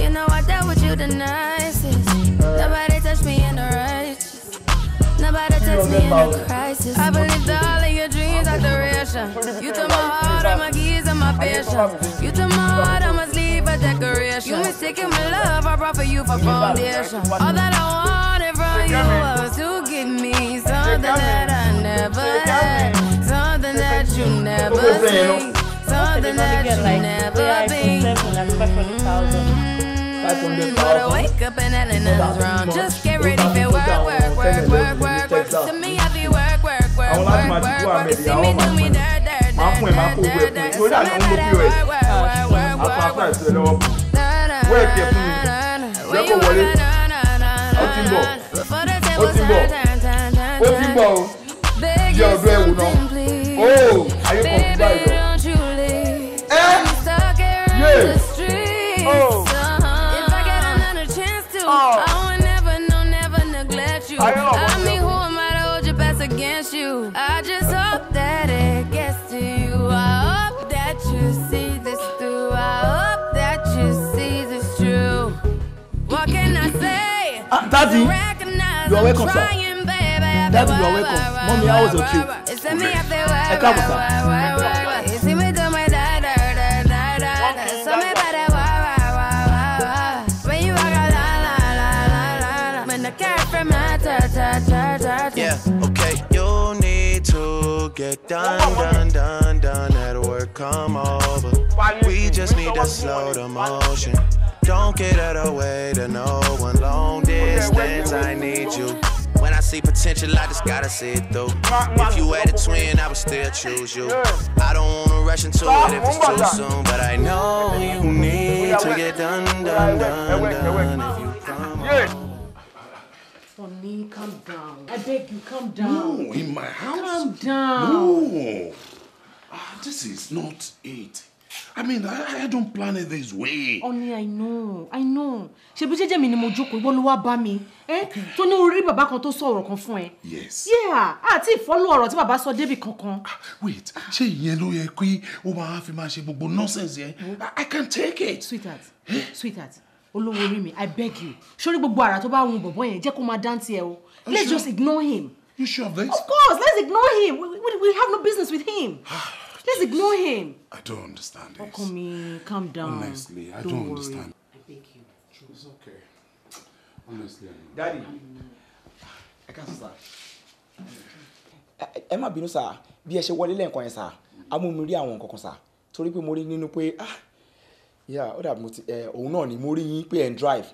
You know I dealt with you the nicest. Nobody touched me in the righteous. Nobody touch me in a crisis. I believed all of your dreams are duration. You took my heart, all my keys, and my patience. You took my heart, I must leave a decoration. You mistaken my love, I brought for you for foundation. All that I wanted from you was to give me something that I never had, something that you never seen, something that you never been. But I wake up and nothing's wrong. Just get ready for work. To me, I be work. You see me do me dirt. I will never neglect you. I mean, who am I to hold your best against you? I just hope that it gets to you. I hope that you see this through. I hope that you see this true. What can I say? Daddy, you are welcome, sir. Daddy, you are welcome. Mommy, how was your trip? It's me, I feel get done at work, come over. We just need to slow the motion. Don't get out of the way to no one. Long distance, I need you. When I see potential, I just gotta see it through. If you had a twin, I would still choose you. I don't wanna rush into it if it's too soon, but I know you need to get done if you come. Honey, calm down. I beg you, calm down. No, in my house. Calm down. No. This is not it. I mean, I don't plan it this way. Honey, I know. Ṣebí jẹ́jẹ́ mi ni mo jókòó, ìwọ ló wá bá mi. Tó ní orí bàbá kan tó sọ ọ̀rọ̀ kan fún ẹ. Yes. Yeah, àti follow ọ̀rọ̀ tí bàbá sọ débì kankan. Wait, ṣé ìyẹn ló yẹ kí ó máa fi máa ṣe gbogbo nonsense yẹn? I can't take it. Sweetheart, olówó orí mi, I beg you. Ṣorí gbogbo àrà tó bá hun bọ̀bọ̀ yẹn, jẹ́ kó máa dántí ẹ o. Let's just ignore him. You sure of this? Of course, let's ignore him. We have no business with him. Let's ignore him. I don't understand this. Okumi, calm down. Honestly, I don't understand. I beg you. It's okay. Honestly, I know. Daddy, I can't sir. Ẹ má bínú sir, bí ẹ ṣe wọlé lẹ́ẹ̀kan yẹn sir, amú mi rí àwọn nǹkan kan sir. Torí pé mo rí nínú pé yeah, ó dàbí mo ti òun náà ni mo rí yín pé ẹ ń drive.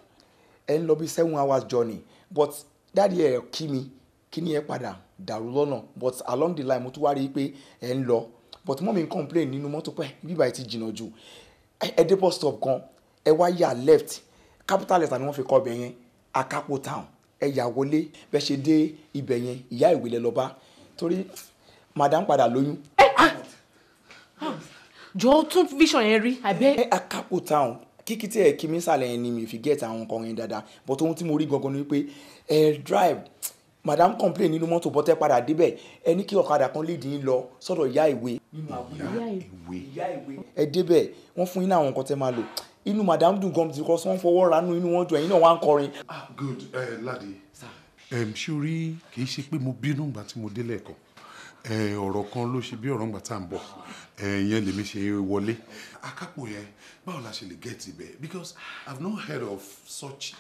Ẹ ń lọ bí 7 hours journey. But daddy ẹ kí mi, kí ni ẹ padà dàrú lọ́nà. But along the line mo tún wá rí pé ẹ ń lọ. But mom ń complain nínú mọ́tò pé bíbá ti jìnnà jù. Ẹ dé bus stop kan, ẹ wá yà left. Capital letter ni wọ́n fi kọ ibẹ̀ yẹn, Akapo town. Ẹ yà wọlé bẹ́ ṣe dé ibẹ̀ yẹn, ìyá ìwé lẹ lọ bá. Torí madam padà lóyún. Jọ̀ọ́ tún vision yẹn rí, àbẹ́. Akapo town. Kíkí tí ẹ kí mi sàlẹ̀ yẹn ni mi fi get àwọn nǹkan yẹn dáadáa. But ohun tí mo rí gangan ni pé ẹ drive. Madam complain nínú mọ́tò bọ́tẹ́ padà débẹ̀ ẹ ní kí ọ̀kadà kan lead yín lọ sọ́dọ̀ ìyá ìwé. Ìyá ìwé. Ẹ débẹ̀ wọ́n fún yín ní àwọn nǹkan tẹ́ máa lò. Inú madam dùn gan because wọ́n fọwọ́ ranú inú wọn dùn ẹ̀yin náà wá ń kọrin. Good, Ladi. Ṣorí kì í ṣe pé mo bínú ìgbà tí mo délé ẹ̀kọ́. Ọ̀rọ̀ kan ló ṣe bí ọ̀rọ̀ ńgbà tá à ń bọ̀. Ìyẹn lèmi ṣe wọlé. Akapo yẹn báwo la ṣe lè get ibẹ̀ because I've not heard of such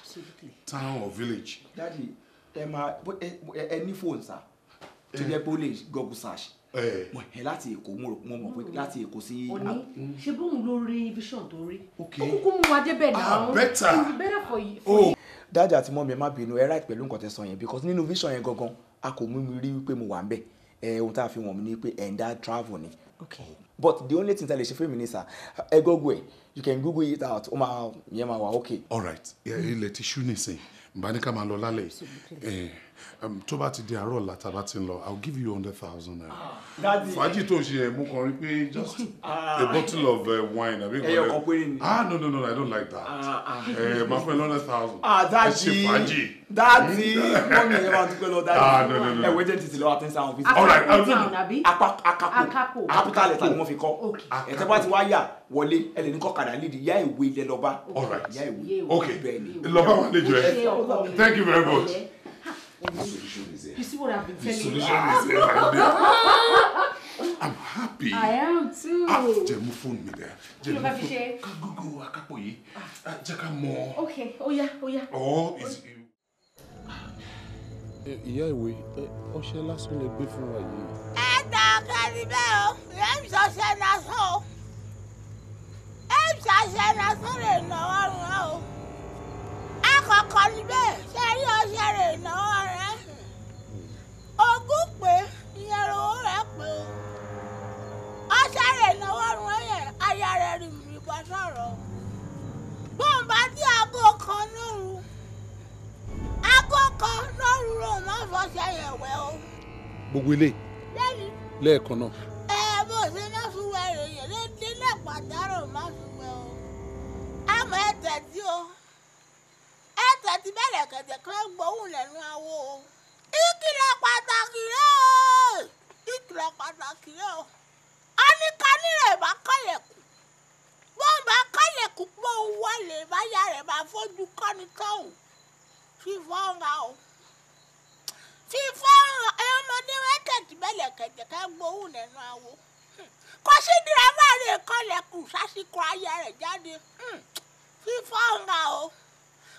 town or village. Daddy, ẹ ní fóònù sá tó jẹ́ pé ó lè Google search láti Èkó mo mọ̀ pé láti Èkó sí. Òní ṣe bóun ló rí vision tó rí ó kúkú mú wa débẹ̀ náà. Better for you. Daddy àti mọ́mí ẹ má bínú ẹ right pẹ̀lú nǹkan tẹ́ sọ yẹn because nínú vision yẹn gangan a kò mú mi rí wípé mo wà ń bẹ̀ ohun tá a fi wọ̀n mi ni pé ẹ̀ ń dá travel ni. But the only thing that lè ṣe fún mi ni sir ẹ Google ẹ you can Google it out ó máa yẹn máa wà okay. All right ilẹ̀ ti ṣú nìsín bá ní ká máa lọ lálẹ́ tó bá ti di àárọ̀ ọ̀la tá a bá ti ń lọ I'll give you 100,000 naira. Fàájì tó ṣe ẹ̀ mú kan rí pé just a bottle of wine àbí ẹyọ kan péré ni. No, I don't like that. Máa fún ẹ 100,000. Dáàdì ẹ ṣe fàájì. Dáàdì wọ́n mi ẹ̀yẹ́ máa dúpẹ́ lọ dáàdì. No. Ẹ̀wẹ́ jẹ́ títí lọ́wọ́ àti sáwọn fi. Akapo capital letter ni wọ́n fi kọ́. Ẹ̀tẹ́ bá ti wá yà wọlé ẹ lè ní kọ́kadà lídìí ìyá ìwé ilẹ̀ lọ́ba. Ìyá ìwé. Okay, lọ́ba wà lè jọ ẹ. Thank you very much. You see what I've been telling you? Solution is here. I'm happy. I am too. Jẹ́ mú fóònù mi dẹ̀. Kí ló bá fi ṣe? Ká Google Akapo yìí. Jẹ́ ká mọ̀. Okay, ó yá. Ìyá ìwé ọṣẹ lásán lè gbé fún wa yìí. Ẹ dá ọkẹ́ni bẹ́ẹ̀ o, ìyá mi ṣọṣẹ́ lásán o. Ẹ ṣàṣẹ lásán lè náwó rùn ẹ́ o. Àkọ́kọ́ ni bẹ́ẹ̀ ṣe rí ọṣẹ rẹ̀ náwó rẹ̀. Ogún pé ìyẹn lówó rẹ̀ pé o. Ọṣẹ rẹ̀ náwó rùn ẹ́ yẹn aya rẹ̀ rí mi bọ́ sọ̀rọ̀. Bọ́ǹbà tí aago kan lóru. Aago kan lóru ló máa fọṣẹ yẹn wẹ̀ o. Gbogbo ilé lẹ́ẹ̀kan náà. Bó ṣe náà fi wẹ̀ rẹ̀ yẹn lédè lẹ́pàdárò máa fi wẹ̀ o. Àmọ́ ẹ tẹ̀tí o. Ẹ tẹ̀tí bẹ̀rẹ̀ kẹ̀tẹ̀ kan gbóhùn lẹ́nu awo o. Ìkìlọ̀ pàtàkì rẹ̀ o. Ìkìlọ̀ pàtàkì rẹ̀ o. Ọ̀nìkanì rẹ̀ bá kọ́lẹ̀kùn. Bọ́n bá kọ́lẹ̀kùn pọ̀ wọlé báyà rẹ̀ bá fojú kọ́ni tọ́hùn. Fífọ́ ọ̀gá o. Fífọ́ ọmọdé wẹ́kẹ̀tì bẹ̀rẹ̀ kẹ̀tẹ̀ kan gbóhùn lẹ́nu awo. Kò sí dírẹ́fà rẹ̀ kọ́lẹ̀kùn sásìkò ayé rẹ̀ jáde. Fífọ́ ọ̀gá o.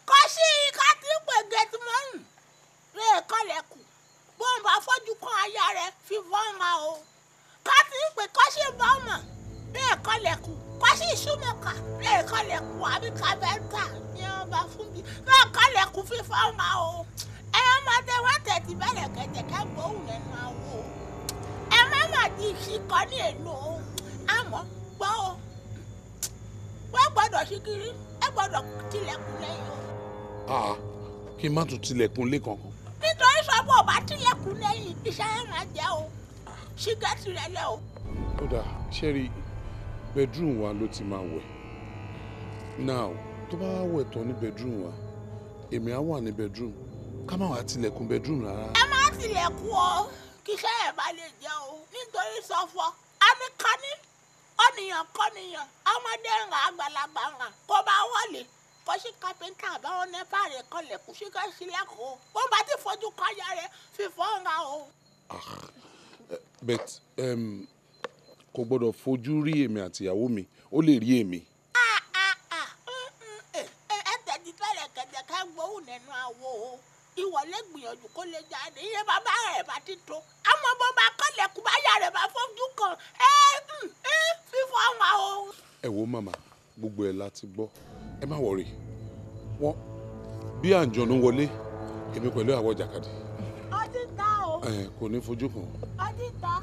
Kò sí ìka tí ń pè gẹ̀tìmọ́nù rẹ̀ kọ́lẹ̀kùn. Bọ́n bá fojú kan ayé rẹ̀ fífọ́ ọ̀gá o. ká lẹ́ẹ̀kan lẹ̀kùn àbí kábẹ́ńtà ni wọ́n bá fún mi lẹ́ẹ̀kan lẹ̀kùn fífọ́ ọmọ o ẹ ọmọdé wọ́n tẹ̀tí bẹ̀rẹ̀ kẹ̀kẹ́ gbóhùn lẹ́nu àwọ̀ o ẹ má má di ìṣìkọ́ ní èlò o àmọ́ gbọ́ o wọ́n gbọ́dọ̀ ṣíkiri ẹ gbọ́dọ̀ tilẹ̀kùn lẹ́yìn o. Kí n má tún tilẹ̀kùn lé kankan. Nítorí sọ́bù ọba tilẹ̀kùn lẹ́yìn iṣẹ́ ẹ̀ máa jẹ́ o ṣígẹ́tì rẹ̀ lẹ́ o. Ó dà ṣẹ́rí bedroom wa ló ti máa wẹ̀. Now tó bá wẹ̀ tán ní bedroom wa èmi á wà ní bedroom ká má wàá tilẹ̀kùn bedroom rárá. Ẹ má tilẹ̀kùn o kí iṣẹ́ ẹ̀ bá lè jẹ́ o nítorí sọ́fọ́ àníkání ọ̀nìyàn kọ́nìyàn ọmọdé ń ra àgbàlagbà ń ra kó bá wọlé kó sí kápẹ́ńtà àbáwọn nẹ́fà rẹ̀ kọlẹ̀kùn sí ká sílẹ̀kùn o bó bá ti fojú kọ́yà rẹ̀ fífọ́ ń ra o. But kò gbọ́dọ̀ fojú rí èmi àti ìyàwó mi ó lè rí èmi. Ẹ tẹ̀dí fẹ́rẹ̀ kẹ̀kẹ́ gbóhùn nínú àwo o ìwọlé gbìyànjú kó lè jáde iye bàbá rẹ̀ bá ti tó àmọ́ bó bá kọ́lẹ̀kùn báyà rẹ̀ bá fojú kan fífọ́ ń ra o. Ẹ wo màmá gbogbo ẹ̀ láti gbọ́ ẹ má wọrí wọn bí àǹjọ̀nú wọlé èmi pẹ̀lú àwọ̀ jàkadì. Ọdún ta o. Kò ní fojú kan. Ọdún ta.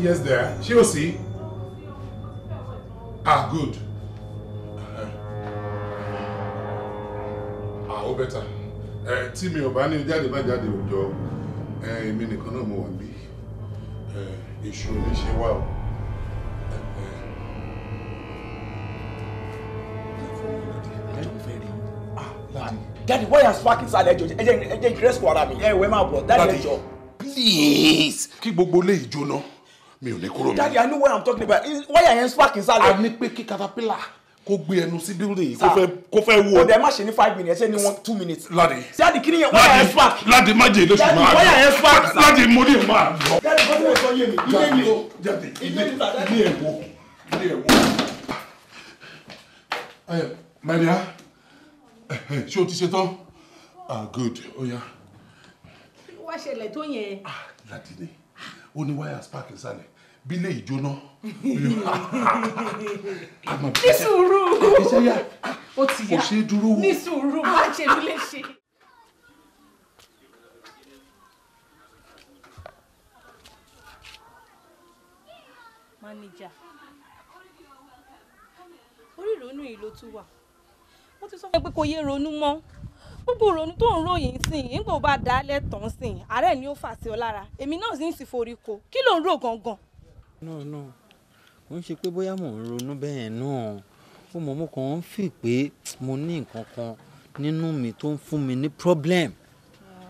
Yes, there. Ṣé o sí? Good. Ó bẹ́tà. Tí mi ò bá ní jáde má jáde òjò, èmi nìkan náà mo wà bí. Èṣù ní ṣe wá o. Daddy, why are sparking inside ẹjọ ẹjẹ ìkírẹ́sì kọ ara mi ẹ wẹ́ máa bọ̀ Daddy ẹjọ. Please. Kí gbogbo lè jóná mi ò ní kúrò mi. Daddy, I know what I'm talking about. Why are you sparking inside? A ní pé kí caterpillar kó gbé ẹnu sí building kó fẹ́ wo. Ọ̀dẹ̀ má ṣe ní 5 minutes ẹ ní 2 minutes. Ládé. Daddy, kí ni yẹn why are you spark? Ládé má jẹ́ ilé ṣùgbọ́n àná. Why are you spark? Ládé mo ní máa lọ. Daddy, bọ́sẹ̀ wọ́n sọ yé mi. Ilé mi o. Jáde ilé ẹ̀wọ̀ ilé ẹ̀wọ̀. My dear, ṣé o ti ṣe tán? Good, ó yá. Wá ṣẹlẹ̀ tó yẹn. Ládé ni ó ní wáyà spark ìsàlẹ̀ bí ilé ìjóná. Ní sùúrù. Iṣẹ́ yá. Ó ti yá. Kò ṣe é dúró wò. Ní sùúrù má ṣe mí léṣe. Manager. Orí ìrònú yìí ló tún wà. Mo ti sọ fún ẹ pé kò yé ronú mọ́. Gbogbo ìrònú tó ń ròyìn sìn nígbà bá dá lẹ́tọ̀ọ́ sìn àárẹ̀ ni ó fà sí ọ lára èmi náà sì ń sì forí ko kí ló ń rò gangan. No mo ń ṣe pé bóyá mò ń ronú bẹ́ẹ̀ náà ó mọ̀ mo kàn ń fi pé mo ní nǹkan kan nínú mi tó ń fún mi ní problem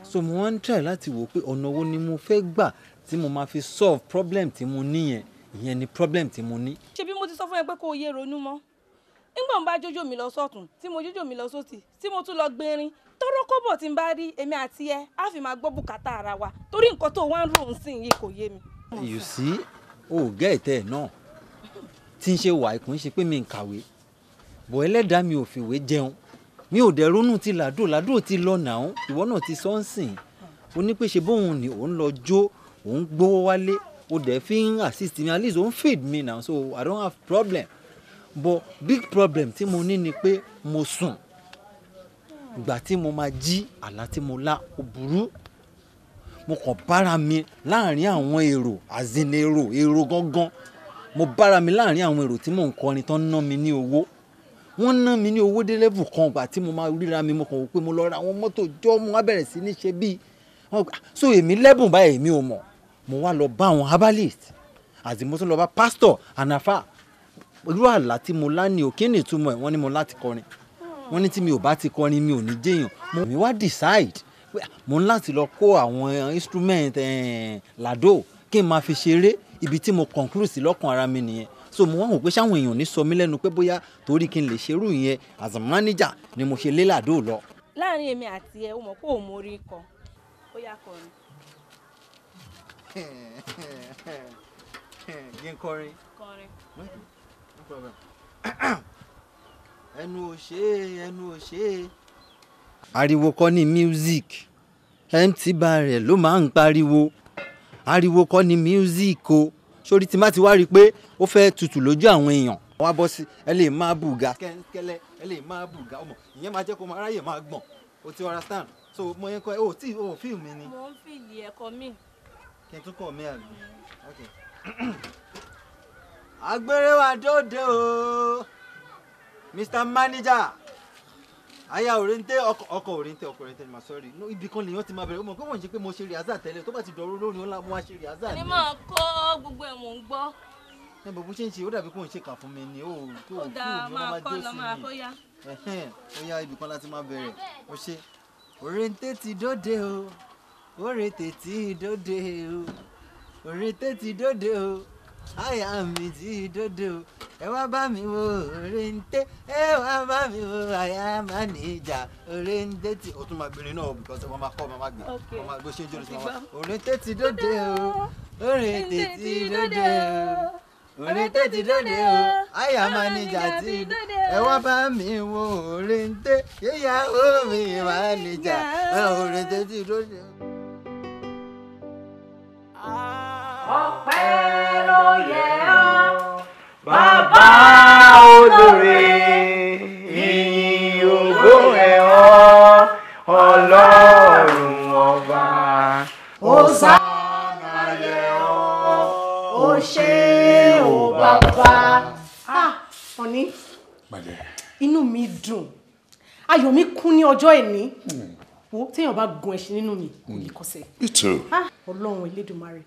so mo wá ń try láti wò pé ọ̀nà wo ni mo fẹ́ gbà tí mo máa fi solve problem tí mo ní ìyẹn ni problem tí mo ní. ṣé bí mo ti sọ fún ẹ pé kó o yé ronú mọ́ nígbà mo bá jójó mi lọ sọ́tún tí mo jójó mi lọ sósì tí mo tún lọ gbérin tọrọ kọ́bọ̀ tí n bá rí èmi àti ẹ á fi máa gbọ́ bùkátà ara wa torí nǹkan tó wá ń rò ń sìn yìí kò yé mi. you see o gẹ́ ìtẹ́ ẹ̀ náà tí ń ṣe wà ìkùn ṣe pé mi ń kàwé bọ̀ ẹlẹ́dàá mi ò fìwé jẹun mi ò dẹ̀ ronú ti làdó ti lọ nàá ìwọ náà ti sọ ń sìn o ní pé ṣe bóun ni òun lọ jó òun gbówó wálé o dẹ̀ fi ń assist me at least òun feed me now so I don't have problem but big problem tí mo ní ni pé mo sùn ìgbà tí mo máa jí àlá tí mo lá ó burú mo kàn bára mi láàrin àwọn èrò èrò gangan mo bára mi láàrin àwọn èrò tí mò ń kọrin tán ná mi ní owó wọ́n ná mi ní owó dé level kan ìgbà tí mo máa ríra mi mo kàn wò pé mo lọ ra àwọn mọ́tò jọ́ mo wá bẹ̀rẹ̀ sí ní ṣe bíi so èmi lẹ́bùn báyìí èmi ò mọ̀ mo wá lọ bá àwọn herbalist àti mo tún lọ bá pastor ànàfà irú àlá tí mo lá ní òkè ní ìtumọ̀ ẹ̀ wọ́n ní mo láti kọrin wọ́n ní tí mi ò bá ti kọrin mi ò ní jẹ́yàn mi wá decide pé mo ń láti lọ kó àwọn instrument làdó kí n máa fi ṣeré ibi tí mo conclude sí lọ́kàn ara mi nìyẹn so mo wá wò pé sáwọn èèyàn ní sọ mí lẹ́nu pé bóyá torí kí n lè ṣerú yẹn as a manager ni mo ṣe lé làdó lọ. láàrin èmi àti ẹ o mọ̀ pé òun mórí kọ ó yá kọrin. yín kọrin. ẹnu ò ṣe. ariwo kọ́ ni music mt Barrel ló máa ń pariwo ariwo kọ́ ni music o sórí tí má ti wá rí i pé ó fẹ́ tutù lójú àwọn èèyàn wọ́n á bọ́ sí ẹ lè máa bùgà kẹ́lẹ́ ẹ lè máa bùgà ọmọ ìyẹn máa jẹ́ kó máa ráyè máa gbọ̀n o ti understand so mo yẹn kọ́ ẹ o tí o fíìmù mi ni. mo ń fìlì ẹ̀kọ́ mi. kí n tún kọ́ mi àgbẹ̀ okay. agbèrè wa dóde o Mr. Manager aya òrèǹté ọkọ òrèǹté ni mà sọ́ọ̀rì ibì kan lèèyàn ti máa bẹ̀rẹ̀ ó mọ̀ pé wọ́n ń ṣe pé mo ṣe rìhásà tẹ́lẹ̀ tó bá ti dọ̀rọ̀ lórí ńlá mo wá ṣe rìhásà ni. ẹni máa kọ́ gbogbo ẹ̀ mò ń gbọ́. ẹ bọ̀ bó ṣe ń ṣe ó dàbí kó ń ṣe kà fún mi ni ó dáa máa kọ́ lọ máa kó yá. ó yá ibì kan láti máa bẹ̀rẹ̀ ó ṣe òrèǹté ti dóde o òrèǹté ti dóde o òrèǹté ti dóde o àyà mi ti dóde o ẹ wá bá mi wo òrèǹté ẹ wá bá mi wo àyà mánéjà òrèǹté ti o tún máa gbìnrin náà because wọn máa kọ́ ọ máa gbìn wọn máa gbé ṣé ń jó lóṣù máa òrèǹté ti dóde o òrèǹté ti dóde o òrèǹté ti dóde o àyà mánéjà ti dóde ẹ wá bá mi wo òrèǹté ìyàwó mi mánéjà òrèǹté ti dóde o. ọpẹ́ ló yẹ ọ́ bàbá olóore ìyìn ògo ẹ̀ ọ́ ọlọ́run ọba Hòsánà yẹ ọ́ ó ṣé o bàbá. Honey, inú mi dùn ayọ̀ mi kún ní ọjọ́ ìní wo téèyàn bá gun ẹṣin nínú mi kò lè kọsẹ̀. Ọlọ́run Elédùmarè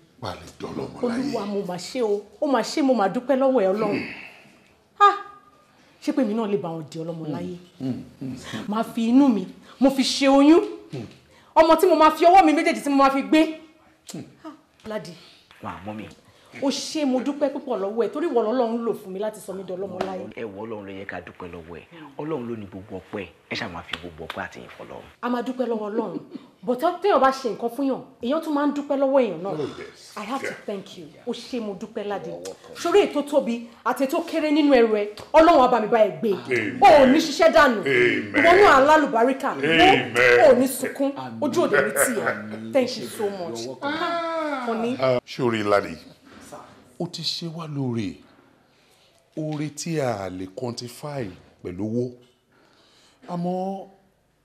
olúwa mo mà ṣe o ó mà ṣe mo mà dúpẹ́ lọ́wọ́ ẹ Ọlọ́run ṣé pé mi náà lè bá wọn di ọlọ́mọ láyé máa fi inú mi mo fi ṣe oyún ọmọ tí mo máa fi ọwọ́ mi méjèèjì tí mo máa fi gbé Ládì wà mọ́ mi. ó ṣe mo dúpẹ́ púpọ̀ lọ́wọ́ ẹ torí ìwọ Ọlọ́run lò fún mi láti sọ mí di ọlọ́mọ láyé. ẹ wọ Ọlọ́run ló yẹ ká dúpẹ́ lọ́wọ́ ẹ Ọlọ́run ló ní gbogbo ọpẹ́ ẹ ṣáà máa fi gbogbo ọpẹ́ àti ìyìn fọ́lọ́run. a máa dúpẹ́ lọ́wọ́ Ọlọ́run bọ̀tọ́ téèyàn bá ṣe nǹkan fún yàn èèyàn tún máa ń dúpẹ́ lọ́wọ́ èèyàn náà. I have to thank you ó ṣe mo dúpẹ́ Ládì sórí ètò tóbi àti ètò kéré nínú ẹrù ẹ Ọlọ́run á bá mi bá ẹ gbé o ò ní ṣiṣẹ́ dànù ìwọ náà alálùbáríkà o ò ní sunkún ojú òde ní tiẹ̀ thank you so much. Honey. Ṣorí Ládì ó ti ṣe wá lóore oore tí a lè quantify pẹ̀lú owó àmọ́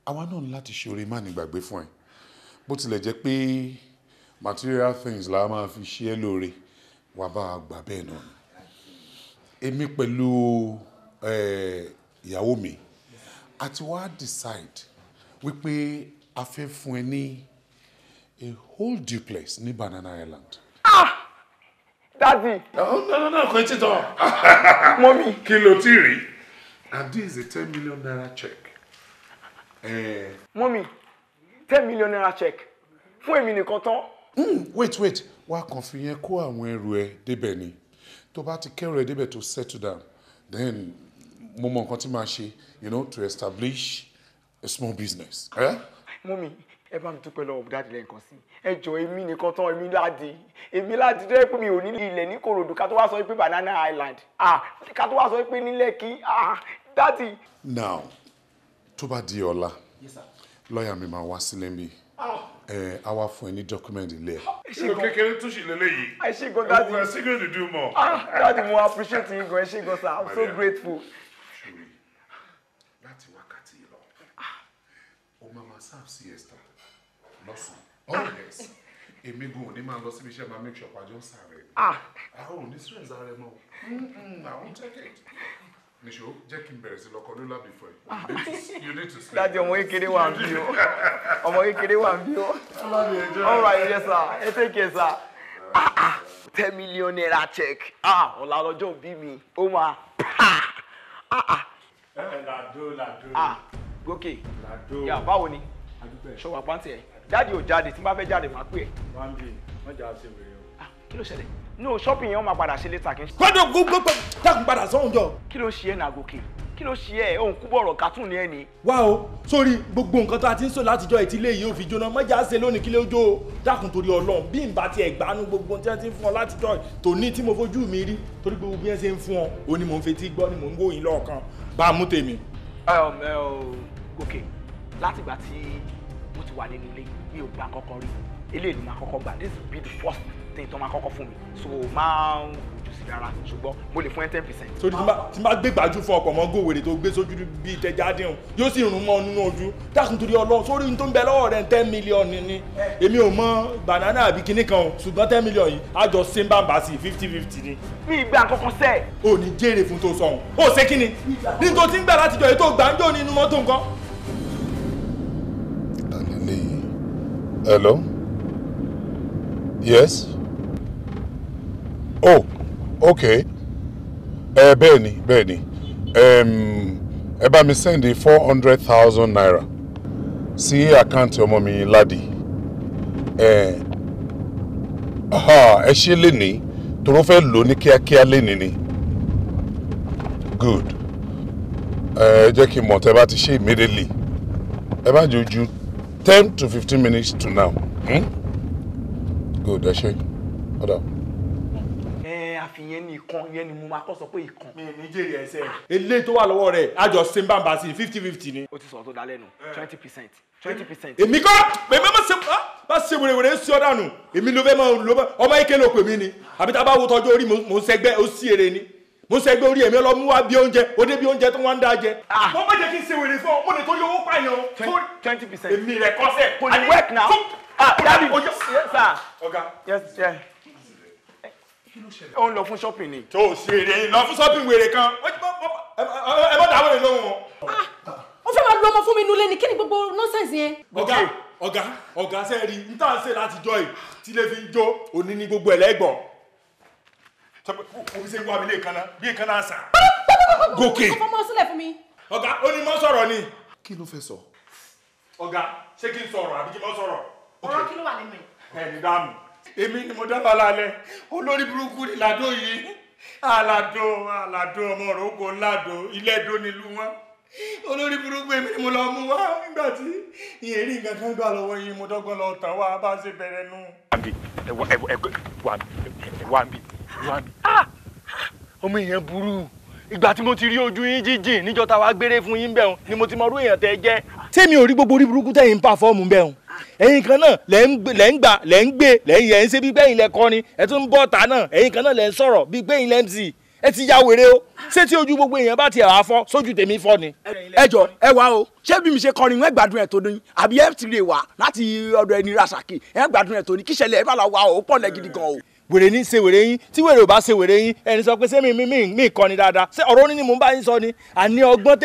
àwa náà ní láti ṣe oore má ní gbàgbé fún ẹ bó tilẹ̀ jẹ́ pé material things la máa fi ṣe é lóore wà bá a gbà bẹ́ẹ̀ náà èmi pẹ̀lú ìyàwó mi àti wá decide wípé a fẹ́ fún ẹ ní a whole duplex ní Banana Island. Daddy. No, kò tí tán. Mommy. Kí ló ti rí? And this is a 10 million naira check. Mommy, 10 million naira check. Fún èmi nìkan tán. Wait. Wá kàn fi yẹn kó àwọn ẹrù ẹ débẹ̀ ni. Tó bá ti kẹ́rù ẹ débẹ̀ tó settle down. Then mo mọ nǹkan tí màá ṣe, to establish a small business. Mommy, ẹ bá mi dúpẹ́ lọ́wọ́ dáàdì lẹ́ẹ̀kan sí ẹ jọ èmi nìkan tán èmi Ládì tó yẹ pé mi ò ní ilẹ̀ ní Kòròdú ká tó wá sọ pé Banana Island ká tó wá sọ pé ní Lẹ́kì dáàdì. Now tó bá di ọ̀la lọ́ọ̀yà mi máa wá sílé mi a wá fún ẹ ní document ilé ẹ. ṣé kékeré tún ṣì lélẹ́yìí. ẹ ṣé gan dáàdì. we are still going to do more. dáàdì mo appreciate yín gan ẹ ṣé gan sir I'm so grateful. láti wákàtí lọ o máa máa serve siesta lọ́sàn-án yes èmi gan ò ní máa lọ síbi iṣẹ́ máa make sure pàjọ́ ń sáré. àwọn ò ní stress ara ẹ mọ́ I won't take it. Nisho, jẹ́ kí n bẹ̀rẹ̀ sí lọ́kọ ló lábì fún ẹ. You need to sleep. Dájú ọmọ kékeré wà ń bí o. Ọmọ kékeré wà ń bí o. All right, yes sir. Ẹ take care sir. 10 million naira check. Ọ̀la lọ́jọ́ bí mi. Ó máa. Làdó. Gòkè. Yà báwo ni? Ṣọwọ́ àpáǹtì ẹ̀. Jáde ò jáde tí n bá fẹ́ jáde máa pè é. Wọ́n bí wọ́n jà sí wèrè o. Kí ló ṣẹlẹ̀? No shopping yẹn wọ́n máa padà ṣe létà kí n. Gbọ́dọ̀ gbogbo dákun padà sọ́hún jọ. Kí ló ṣe ẹ́ náà Gòkè? Kí ló ṣe ẹ́? Òun kú bọ̀rọ̀ cartoon ni ẹ ni. Wá o, sórí gbogbo nǹkan tó a ti ń sọ látijọ́ ìtílé yìí ò fi jóná. Mọ́jà ṣe lónìí kí ló jó o. Dákun torí Ọlọ́run bí n bá tiẹ̀ gbánú gbogbo tí wọ́n ti ń fún ọ látijọ́ tòní tí mo fojú mi rí torí gbogbo bí wọ́n ṣe ń fún ọ. O ní mò ń fetí gbọ́ ni mò ń gbóyin lọ́ọ̀kan. Bá a mú tèmi. Gòkè, látìgbà tí mo ti wà nínú ilé mi ò gbà kọ́kọ́ rí. Eléyìí ni màá kọ́kọ́ gbà. This will be the first thing tó máa kọ́kọ́ fún mi so máa ń jù sí rárá ṣùgbọ́n mo lè fún ẹ 10%. sórí tí bá gbé gbàjú fún ọkọ̀ mọ́ gòwèrè tó gbé sójú bíi ìtẹ́já dín yóò sì rún mọ́ nínú ojú dákun torí Ọlọ́run sórí tó ń bẹ lọ́wọ́ rẹ̀ 10 million ni èmi ò mọ banana àbí kinní kan o ṣùgbọ́n 10 million yìí á jọ ṣe ń bá ń bá sí 50-50 ni. mi ìgbà kankan sẹ́ẹ̀. ò ní jèrè fún tó sọ̀hún ó ṣe kí ni ní tó ti ń gbà látijọ́ èyí tó gbàǹjọ́ nínú mọ́tò nǹkan. Hello? Yes? Oh, okay. Bẹ́ẹ̀ni. Ẹ bá mi send 400,000 naira sí àkáǹtì ọmọ mi Ládì. Ẹ ṣe lénìí, tòró fẹ́ lò ní kíákíá lénìí ni. Good. Jẹ́ kí n mọ̀ tẹ́ bá ti ṣe immediately. Ẹ bá jojú 10 to 15 minutes to now. Good, ẹ ṣe. Ọ̀dà. àfihàn ní ìkan yẹn ni mo máa kọ́ sọ pé ìkan. mi ní jèrè ẹsẹ̀. eléyìí tó wà lọ́wọ́ rẹ̀ àjọ ṣe ń bá ń bá sí 50-50 ni. ó ti sọ̀rọ̀ tó dá lẹ́nu 20%. èmi kọ́ pèmí má ṣe wèrèwèrè sí ọ̀dà nù èmi ló fẹ́ máa lo ọmọ ike ló pè mí ni àbí tá a bá wo tọ́jú orí mo ń sẹ́gbẹ́ ó sí èrè ni mo ń sẹ́gbẹ́ orí èmi ọlọ́mú wá bí oúnjẹ ó dé bí oúnjẹ tó wá ń dá jẹ. mo má jẹ́ kí n ṣe wèrè fún ọ mo lè tó yọ owó pààyàn. 20%. èmi rẹ̀ kọ́sẹ̀. kò ní work now. Daddy, yes sir. Ọ̀gá. Yes sir. Ó ń lọ fún shopping ni. tó o ṣe èrè lọ fún shopping wèrè kan ẹ má dáwọ́ rẹ̀ lóhùn. ó fẹ́ máa lu ọmọ fún mi nulẹ̀ ní kí ni gbogbo nọ́ọ̀sẹ̀nsì yẹn. ọ̀gá sẹ́ẹ̀rì n tà ń ṣe láti jọ yìí tí lè fi ń jó òní ní gbogbo ẹ̀lẹ́gbọ̀n. o fi ṣe wá mi lè kanna bí kanna àṣà. gòkè. ọkọ mọ sílẹ̀ fún mi. ọ̀gá ó ní mọ́ sọ̀rọ̀ ni. kí ló fẹ́ sọ. ọ̀gá ṣé kí n sọ̀rọ̀ àbí kí n mọ́ sọ̀rọ̀. ọ̀rọ̀ kí ló wà nínú ẹ̀. ẹni dáàmú èmi ni mo dábàá lálẹ́ olórí burúkú ni làdó yìí aládó ọmọ òrókò ńláàdó ilé-ẹdó nílùú wọn olórí burúkú èmi ni mo lọ mú wá nígbà tí ìyẹn rí nǹkan kan gbà lọ́wọ́ yìí mo dọ́gbọ́n lọ tàn wá bá ṣe bẹ̀rẹ̀ nù. ọmọ èèyàn burú ìgbà tí mo ti rí ojú yín jíjìn níjọ́ tá wàá gbére fún yín bẹ́ẹ̀ ni mo ti mọ orú èèyàn tẹ́ jẹ́. tèmi ò rí gbogbo orí burúkú tẹ̀yìn ń pàfọ́ọ̀mù bẹ́ẹ̀ ẹ̀yin kan náà lẹ́ ń gbé lẹ́yìn ẹ̀ ń ṣe bí gbẹ̀yìn lẹ kọrin ẹ̀ tún ń bọ̀ ta náà ẹ̀yin kan náà lẹ́ ń sọ̀rọ̀ bí gbẹ̀yìn lẹ́ ń tì ẹ ti ya wèrè o ṣé tí ojú gbogbo èèyàn bá tiẹ̀ wá fọ́ sójú tèmi fọ́ ni. ẹ jọ ẹ wá o ṣé bí mi ṣe kọrin wọn gbádùn ẹ tó ní àbí ẹ ti lè wá láti ọ̀dọ̀ ẹni rasaki ẹ gbádùn ẹ tó ní kíṣẹlẹ ẹ bá la wá o pọ̀ lẹ gidi gan o. wèrè ní ṣe wèrè yín tí wèrè ò bá ṣe wèrè yín ẹni sọ pé ṣé mi kọni dáadáa ṣé ọ̀rọ̀ orin ni mò ń bá yín sọ ni àní ọgbọ́n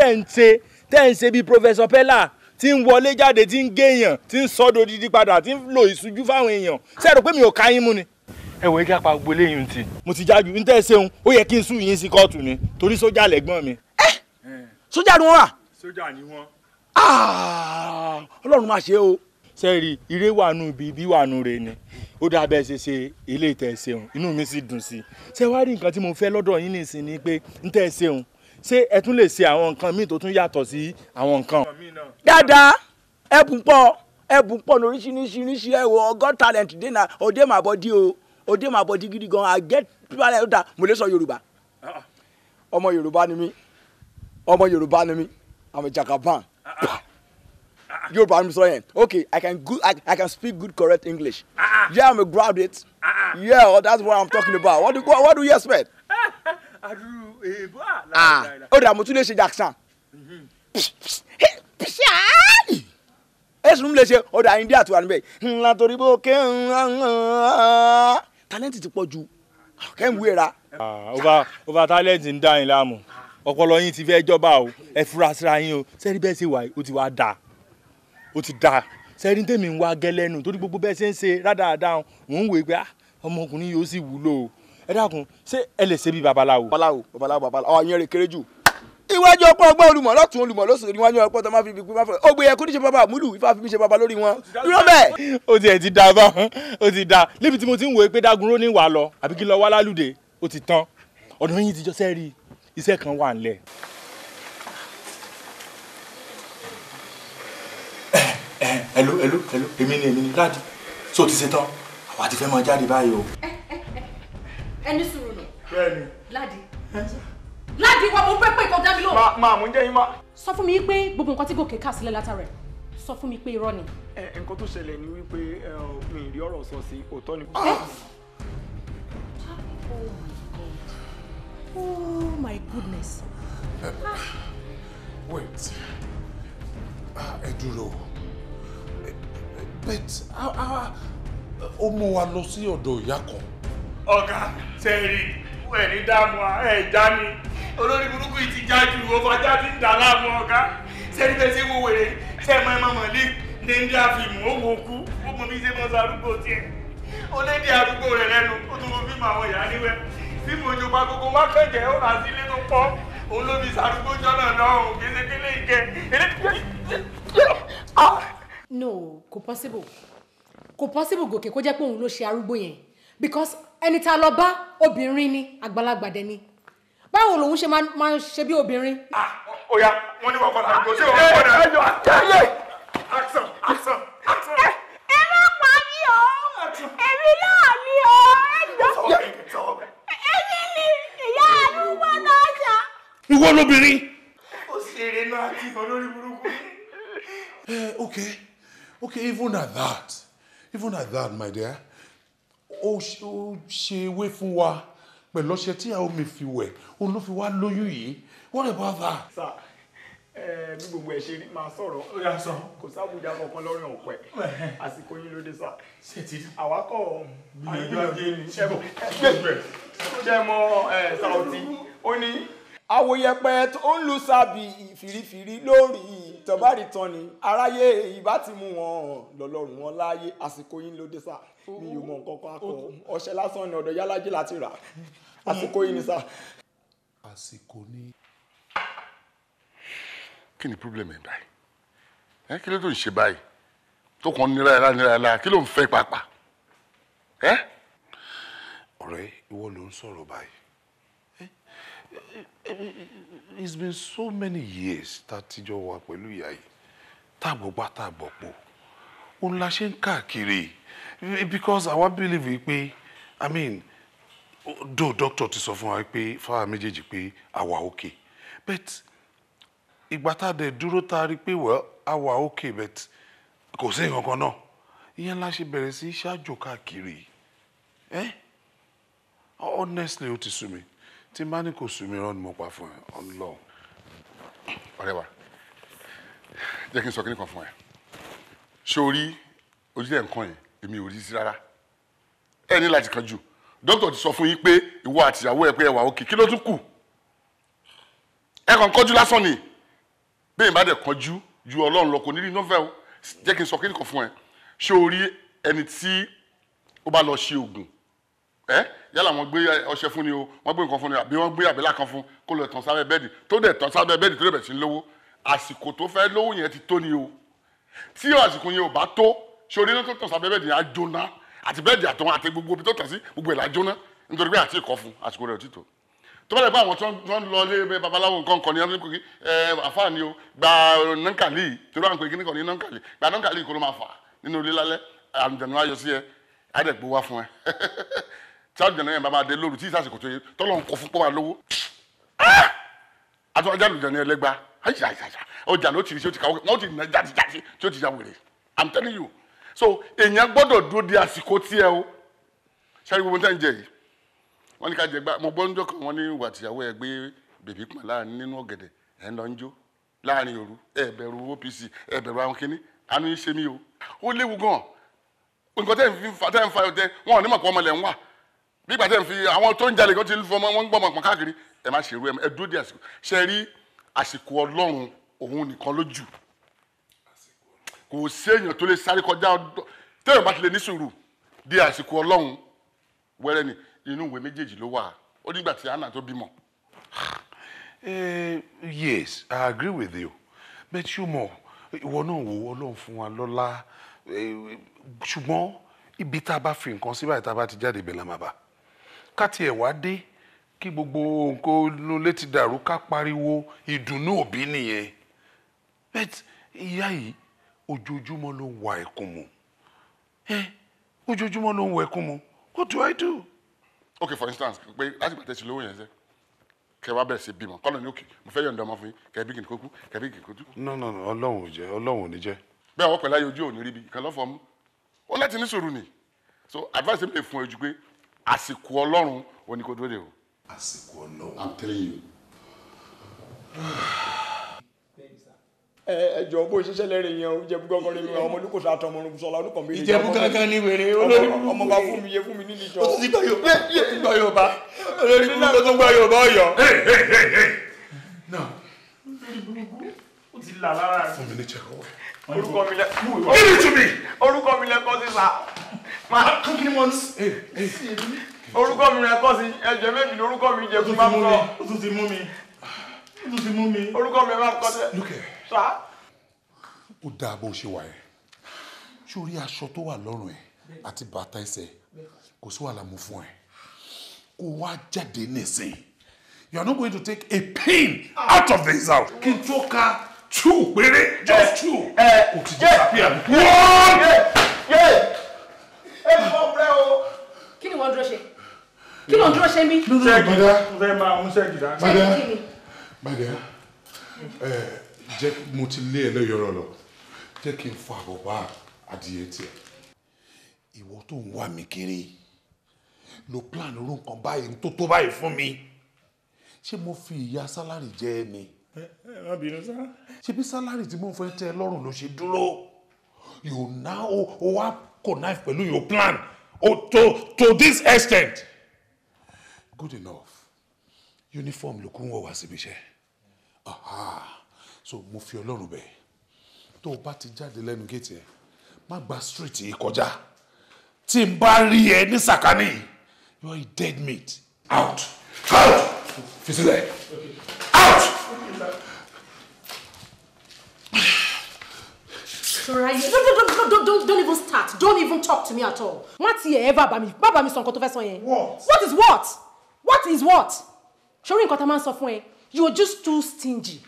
tẹ̀ ń ṣe bíi Professor Pella tí ń wọlé jáde tí ń géèyàn tí ń sọ́dọ̀ dídí padà tí ń lo ìṣújú fáwọn èèyàn ṣé ẹ rò pé mi ò ká yín mú ni. ẹ wọ igi apá gbogbo eléyìí ti. mo ti jájú ń tẹ́ ṣeun ó yẹ kí n sún yín sí kóòtù ni torí sójà lẹ́gbọ́n mi. sójà ni wọ́n wà. sójà ni wọ́n. Ọlọ́run máa ṣe o. sẹ́ẹ̀rì ire wà nù bí wà nù rè ni ó dáa bẹ́ẹ̀ ṣe ilé ìtẹ̀ ṣeun inú mi sì dùn sí i ṣé wàá rí nǹkan tí mo fẹ́ lọ́dọ̀ yín nìsín ni pé ń tẹ́ ṣeun ṣé ẹ tún lè ṣe àwọn nǹkan míì tó tún yàtọ̀ sí àwọn nǹkan. dáadáa ẹbùn pọ̀ ní oríṣiríṣi ẹwọ God talent dé na òde mà bọ́ di o òde mà bọ́ di gidi gan I get people like that mo lè sọ Yorùbá ọmọ Yorùbá ni mí I'm a Jagaban Yorùbá ni mi sọ yẹn okay I can speak good correct English yeah I'm a graduate yeah that's what I'm talking about what do you expect. ó dà mo tún lè ṣe Jackson ẹsùn lè ṣe ọ̀dà India tó wà níbẹ̀ ńlá torí bó ké talent ti pọ̀ ju kẹ́hìnwé ra. over talent ń dá yín láàmú ọpọlọ yín ti fẹ́ jọba o ẹ fura síra yín o sẹ́rí bẹ́ẹ̀ ṣe wà ó ti wá dáa ó ti dáa sẹ́rí tèmi ń wá gẹ́lẹ́nu torí gbogbo bẹ́ẹ̀ ṣe ń ṣe rádaràdà mò ń wò pé ọmọkùnrin yóò sì wúlò o ẹ dákun ṣé ẹ lè ṣe bí babaláwo. babaláwo ọ̀ yẹn rè kéré jù iwájú ọpọ ọgbọ́n olùmọ̀ lọ́tún olùmọ̀ lọ́sùn níwájú ọpọ tó máa fi ibi pé máa fẹ́ ó gbé yẹ kó ní ṣe bàbá múlù ifá fi mi ṣe bàbá lórí wọn dúró bẹ́ẹ̀. ó tiẹ̀ ti da bá ó ti da níbi tí mo ti ń wòye pé Dágunró ní wàá lọ àbí kí n lọ wá lálùdé ó ti tán ọ̀dọ̀ yín ti jọ sẹ́ẹ̀rì iṣẹ́ kan wà ńlẹ̀. hello èmi ni láti so ti ṣe tán àwa ti fẹ́ máa jáde báyìí o. ẹni sùúrù nù. bẹ́ẹ̀ni. Ládi wa mo pẹ́ pé ìkan dá mi lóhùn. máa mú jẹ́ yín má. Sọ fún mi pé gbogbo nǹkan tí Gòkè kà sílẹ̀ látàrẹ̀ sọ fún mi pé irọ́ ni. nǹkan tó ṣẹlẹ̀ ni wípé mi ì rí ọ̀rọ̀ sọ sí òótọ́ ni. Oh my goodness. Wait. Ẹ dúró. But ó mú wa lọ sí ọ̀dọ̀ ìyá kan. Ọ̀gá sẹ́ẹ̀rì ẹ̀ ní dààmú ẹ̀ já mi olórí burúkú yìí ti já ju ọfàjà ti ń dà láàmú ọ̀gá sẹ́ẹ̀rì bẹ́ẹ̀ sí wo wèrè sẹ́ẹ̀ mọ́ ẹ máa mọ̀ lé ní ndí àfihàn ó wò kú ó mọ bí ṣe mọ́ sọ arúgbó tiẹ̀ ó lé dé arúgbó rẹ̀ lẹ́nu ó tún mọ fíìmù àwọn ìyá níwẹ̀ fíìmù òjòpá gbogbo wá kẹ̀jẹ̀ ó rà sí ilé tó pọ̀ òun ló fi sàrúgbó jọ́nà lọ́hùn kéṣekéle ìkẹ́ No, kò possible. Kò possible gòkè kó jẹ́ pé òun ló ṣe arúgbó yẹn because ẹni tá a lọ bá obìnrin ni àgbàlagbà dẹ̀ ni. Báwo lòun ṣe máa ṣe bí obìnrin? Oya, wọ́n ní wọ́n kọ́ láti gbọ́ sí ọ̀rọ̀ ọ̀dà. Action, action, action. Ẹ má pa mí o! Èmi náà ni o! Èmi ni ìyá àdúgbò náà ṣá. Ìwọ lóbìnrin. Ó ṣeré náà kí olórí burúkú. Okay, even at that, my dear, ó ṣe ewé fún wa pẹ̀lú ọṣẹ tí àwọn mi fi wẹ̀, òun ló fi wá lóyún yìí. What about that? Sir, bí gbogbo ẹ̀ ṣe rí máa sọ̀rọ̀. Ó yá sọ. Kò sábùjá kankan lọ́rùn ọ̀pẹ. Àsìkò yín ló dé sá. Àwákọ̀ gbìyànjú ajé ni. Ṣé mọ Saoti? Ó ní àwòyẹpẹ tó ń lu sábì fìrífìrí lórí tọ́bárì tán ni aráyé ìbá ti mú wọn lọ́lọ́run wọn láàyè àsìkò yín ló dé sá mi ò mọ nǹkan kan akọ ọṣẹ lásán ni ọ̀dọ̀ yálájì láti rà àsìkò yín ni sá. Àsìkò ni. Kí ni problem ẹ̀ báyìí? Kí ló tó ń ṣe báyìí? Tó kàn nira ẹ̀la kí ló ń fẹ́ pàápàá? Ọ̀rẹ́, ìwọ ló ń sọ̀rọ̀ báyìí. It's been so many years tá a ti jọ wà pẹ̀lú ìyá yìí. Táàgbọ̀gbá táàgbọ̀pọ̀. Òun la ṣe ń káàkiri. Because àwa believe pé, I mean, though doctor ti sọ fún wa pé fáwọn méjèèjì pé àwa okay. But ìgbà tá a dẹ̀ dúró tá a rí pé well àwa okay but kò sí nǹkan kan náà. Ìyẹn la ṣe bẹ̀rẹ̀ sí ṣáàjò káàkiri. Honestly, ó ti sú mi. Tí má ní kò sú mi rán ni mo pa fún ẹ ọlọ. Ọ̀rẹ́ wa jẹ́ kí n sọ kíní kan fún ẹ ṣé o rí ojúlẹ̀ nǹkan yẹn èmi ò rí sí rárá ẹ ní láti kanjú dókítà ti sọ fún yín pé ìwọ àtìyàwó ẹ pé ẹ wà òkè kí ló tún kù ẹ kàn kọjú lásán ni bẹ́ẹ̀ bá dẹ̀ kọjú ju Ọlọ́run lọ kò ní rí nọ́fẹ̀ o jẹ́ kí n sọ kíní kan fún ẹ ṣé o rí ẹni tí ó bá lọ ṣe oògùn yálà wọ́n gbé ọṣẹ fún ni o wọ́n gbé nǹkan fún ni àbí wọ́n gbé àbẹ́là kan fún kó lọ tàn sábẹ́ bẹ́ẹ̀dì tó dẹ̀ tàn sábẹ́ bẹ́ẹ̀dì tó dẹ̀ bẹ̀ sí lówó àsìkò tó fẹ́ lówó yẹn ti tó ni o tí àsìkò yẹn ò bá tó ṣorí náà tó tàn sábẹ́ bẹ́ẹ̀dì yẹn á jóná àti bẹ́ẹ̀dì àtọ̀hún àti gbogbo ibi tó tàn sí gbogbo ẹ̀ la jóná nítorí pé àti ìkọ́ fún àsìkò rẹ̀ ò ti tó tó bá dẹ̀ pé àwọn tó ń lọ lé babaláwo nǹkan kan ní ọdún kòkí àfáàní o gba nankali torí àwọn pèkínní kan ní nankali gba nankali kó ló máa fà nínú ilé lálẹ́ àlùjànnú ayọ̀ sí ẹ á dẹ̀ gbó wá fún ẹ tí àlùjànnú yẹn bá máa dé lóru tí ìsàsìkò tó yẹ tọ́lọ́ ń kọ fún pọ́wá lówó àti ọjà àlùjànnú yẹn lẹ́gbàá ọjà ló ti rí sí ó ti kàwé wọ́n ti nà jáde tí ó ti já wèrè I'm telling you so èèyàn gbọ́dọ̀ dúró di àsìkò tiẹ̀ o ṣáà gbogbo tẹ́ ń jẹ yìí wọ́n ní ká jẹ gbá mo gbọ́ níjọ́ kan wọ́n ní ìwà tìyàwó ẹ gbé bèbí pọ̀ láàrin nínú ọ̀gẹ̀dẹ̀ ẹ̀ ń lọ ń jó láàrin òru ẹ bẹ̀rù OPC ẹ bẹ̀rù àwọn kìíní àánú yín ṣe mí o ó léwu gan nǹkan tẹ́ ń fa ọtẹ wọn ò ní mọ̀ pé ọmọ lẹ̀ ń wà bí ìgbà tẹ́ ń fi àwọn tó ń jalè kan ti ń fọmọ wọn ń gbọ́mọ pọ̀ káàkiri ẹ má ṣerú ẹ dúró di àsìkò ṣe rí àsìkò Ọlọ́run òun nìkan ló jù kò sí èèyàn tó lè sáré kọjá tẹ́yọ̀ bá ti lè ní sùúrù di àsìkò Ọlọ́run wẹ́rẹ́ ni inú ìwé méjèèjì ló wà ó nígbà tí Hannah tó bímọ. Yes, I agree with you but ṣùgbọ́n ìwọ náà wò Ọlọ́run fún wa lọ́lá ṣùgbọ́n ibi tá a bá fi nǹkan sí báyìí tá a bá ti jáde ibẹ̀ la máa bá ká tiẹ̀ wá dé kí gbogbo nǹkan inú létí dàrú ká pariwo ìdùnnú òbí nìyẹn but ìyá yìí ojoojúmọ́ ló ń wa ẹkún mu ojoojúmọ́ ló ń wa ẹkún mu what do I do. Okay, for instance pé láti gbàtẹ́ sí lówó yẹn ṣe kẹ wá bẹ̀rẹ̀ sí bímọ kọ́nà ní òkè mo fẹ́ yọ̀ǹda ọmọ fún yín kẹ bí kìnnìkan kú kẹ bí kìnnìkan tú. no Ọlọ́run ò jẹ́ Ọlọ́run ò ní jẹ́. bẹ́ẹ̀ wọ́n pẹ̀lú ayé ojú òní ríbi ìkànnì lọ́fọ̀ọ́ mú ó láti ní sùúrù ni so advice mi lè fún ẹ ju pé àsìkò ọlọ́run òní kò dóde o. àsìkò ọlọ́run I'm telling you. ẹjọ bó ṣiṣẹ́ lẹ́rìn yẹn o Ìjẹ̀bú gangan ni àwọn ọmọ olùkóso àtọmọ orun sọlá olùkọ́ mi. Ìjẹ̀bú gangan ni wèrè olórí ọmọ bá fún mi yé fún mi nílì jọ. ó ti gbọ́ Yorùbá olórí burúkú tó gbọ́ Yorùbá Ọ̀yọ́. ó ti là lára rẹ̀. fún mi ní check away. orúkọ mi lẹ. give it to me. orúkọ mi lẹ kọ́ sí sa. orúkọ mi lẹ kọ́ sí ẹ̀jẹ̀ méjì lórúkọ mi jẹ́ fún máa ń sọ. ó tún ti mú mi. orúkọ mi máa ń kọ́ sí. look here. sa. ó dáa bó ṣe wà ẹ́ sórí aṣọ tó wà lọ́rùn ẹ̀ àti bàtà ẹsẹ̀ kò sí wàhálà mú fún ẹ kó wá jáde nísìn you are not going to take a pin out of this house kí n tó ka 2 péré just 2 kò ti disappear 1. kí ni wọ́n dúró ṣe kí ló ń dúró ṣe mí. Madam, jẹ́ mo ti lé ẹ lẹ́yọ̀rọ̀ lọ jẹ́ kí n fa àbọ̀bá adìyẹ tiẹ̀ ìwọ tó ń wá mi kiri lo plan irú nǹkan báyìí tó tó báyìí fún mi ṣé mo fi ìyà sálárì jẹ ẹ ni ṣé bí sálárì tí mo fẹ́ tẹ́ lọ́rùn ló ṣe dúró you now o wá connive pẹ̀lú your plan to this extent good enough uniform ló kún wọ̀ wá síbi iṣẹ́ so mo fi Ọlọ́run bẹ̀ tó o bá ti jáde lẹ́nu géètì ẹ̀ má gba street yìí kọjá tí n bá rí ẹ ní sàkání you are a dead meat out fi sílẹ̀ out. Soraya, don't even start. Don't even talk to me at all. What's here ever bá mi sọ nǹkan tó fẹ́ sọ yẹn? What is what? What is what? Ṣorí nǹkan tá máa ń sọ fún ẹ. You are just too stingy.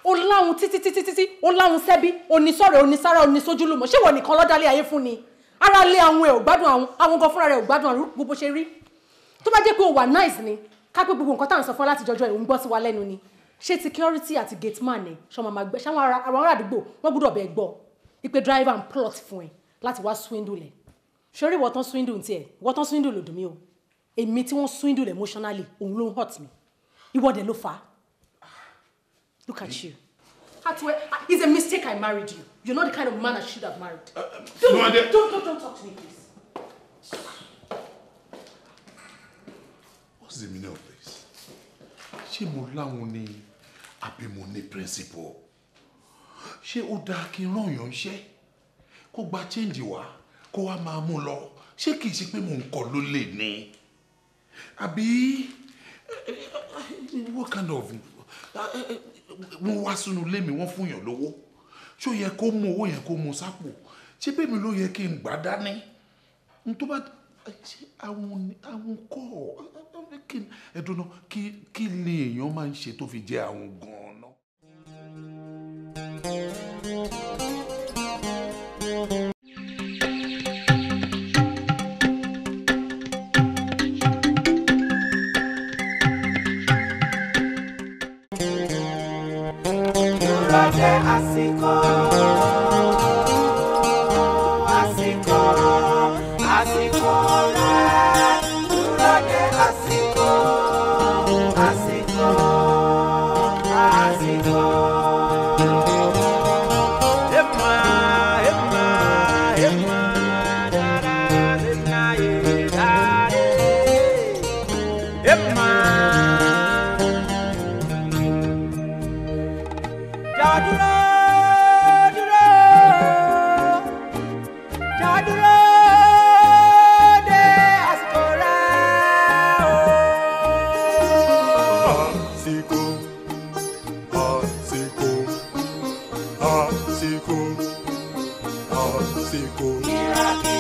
O láhùn títí, o láhùn sẹ́bí, onísọ̀rọ̀, onísára, onísójúlùmọ̀. Ṣé wọ́n nìkan lọ́dálé ayé fún ni? Ara lé àwọn ẹ̀ ò gbádùn àwọn gan fúnra rẹ̀ ò gbádùn àrùn gbogbo ṣe rí. Tó bá jẹ́ pé o wà nice ni, ká pé gbogbo nǹkan tá à ń sọ fún láti jọjọ́ ẹ̀ ń gbọ́ sí wa lẹ́nu ni. Ṣé security àti gate man ẹ̀ ṣọmọ máa gbẹ ṣáwọn ará àdúgbò wọ́n gbọ́dọ̀ bẹ̀ gbọ́. Ipe driver and plot fún ẹ láti wá swindle ẹ ṣorí ìwọ tán swindle tiẹ ìwọ tán swindle lòdùn mí o èmi tí wọ́n swindle emotionally òun ló ń hurt me ìwọ dẹ̀ ló fà á look at you it's a mistake I married you you're not the kind of man I should have married don't talk to me please. What's the meaning of this? Ṣé mo láwọn ni àbí mo ní principle? Ṣé ó dáa kí n rán yàn iṣẹ́ kó gba change wá kó wá máa mú lọ ṣé kìí ṣe pé mò ń kọ ló lè ní àbí what kind of wọ́n wá sínú ilé mi wọ́n fún yàn lówó ṣó yẹ kó mú owó yẹn kó mú sápò ṣé bẹ́ẹ̀ mi ló yẹ kí n gbà dání n tó bá ṣe àwọn kọ́ ẹ̀dùnà kí lè èèyàn máa ń ṣe tó fi jẹ́ àwọn gan-an náà. Miracle.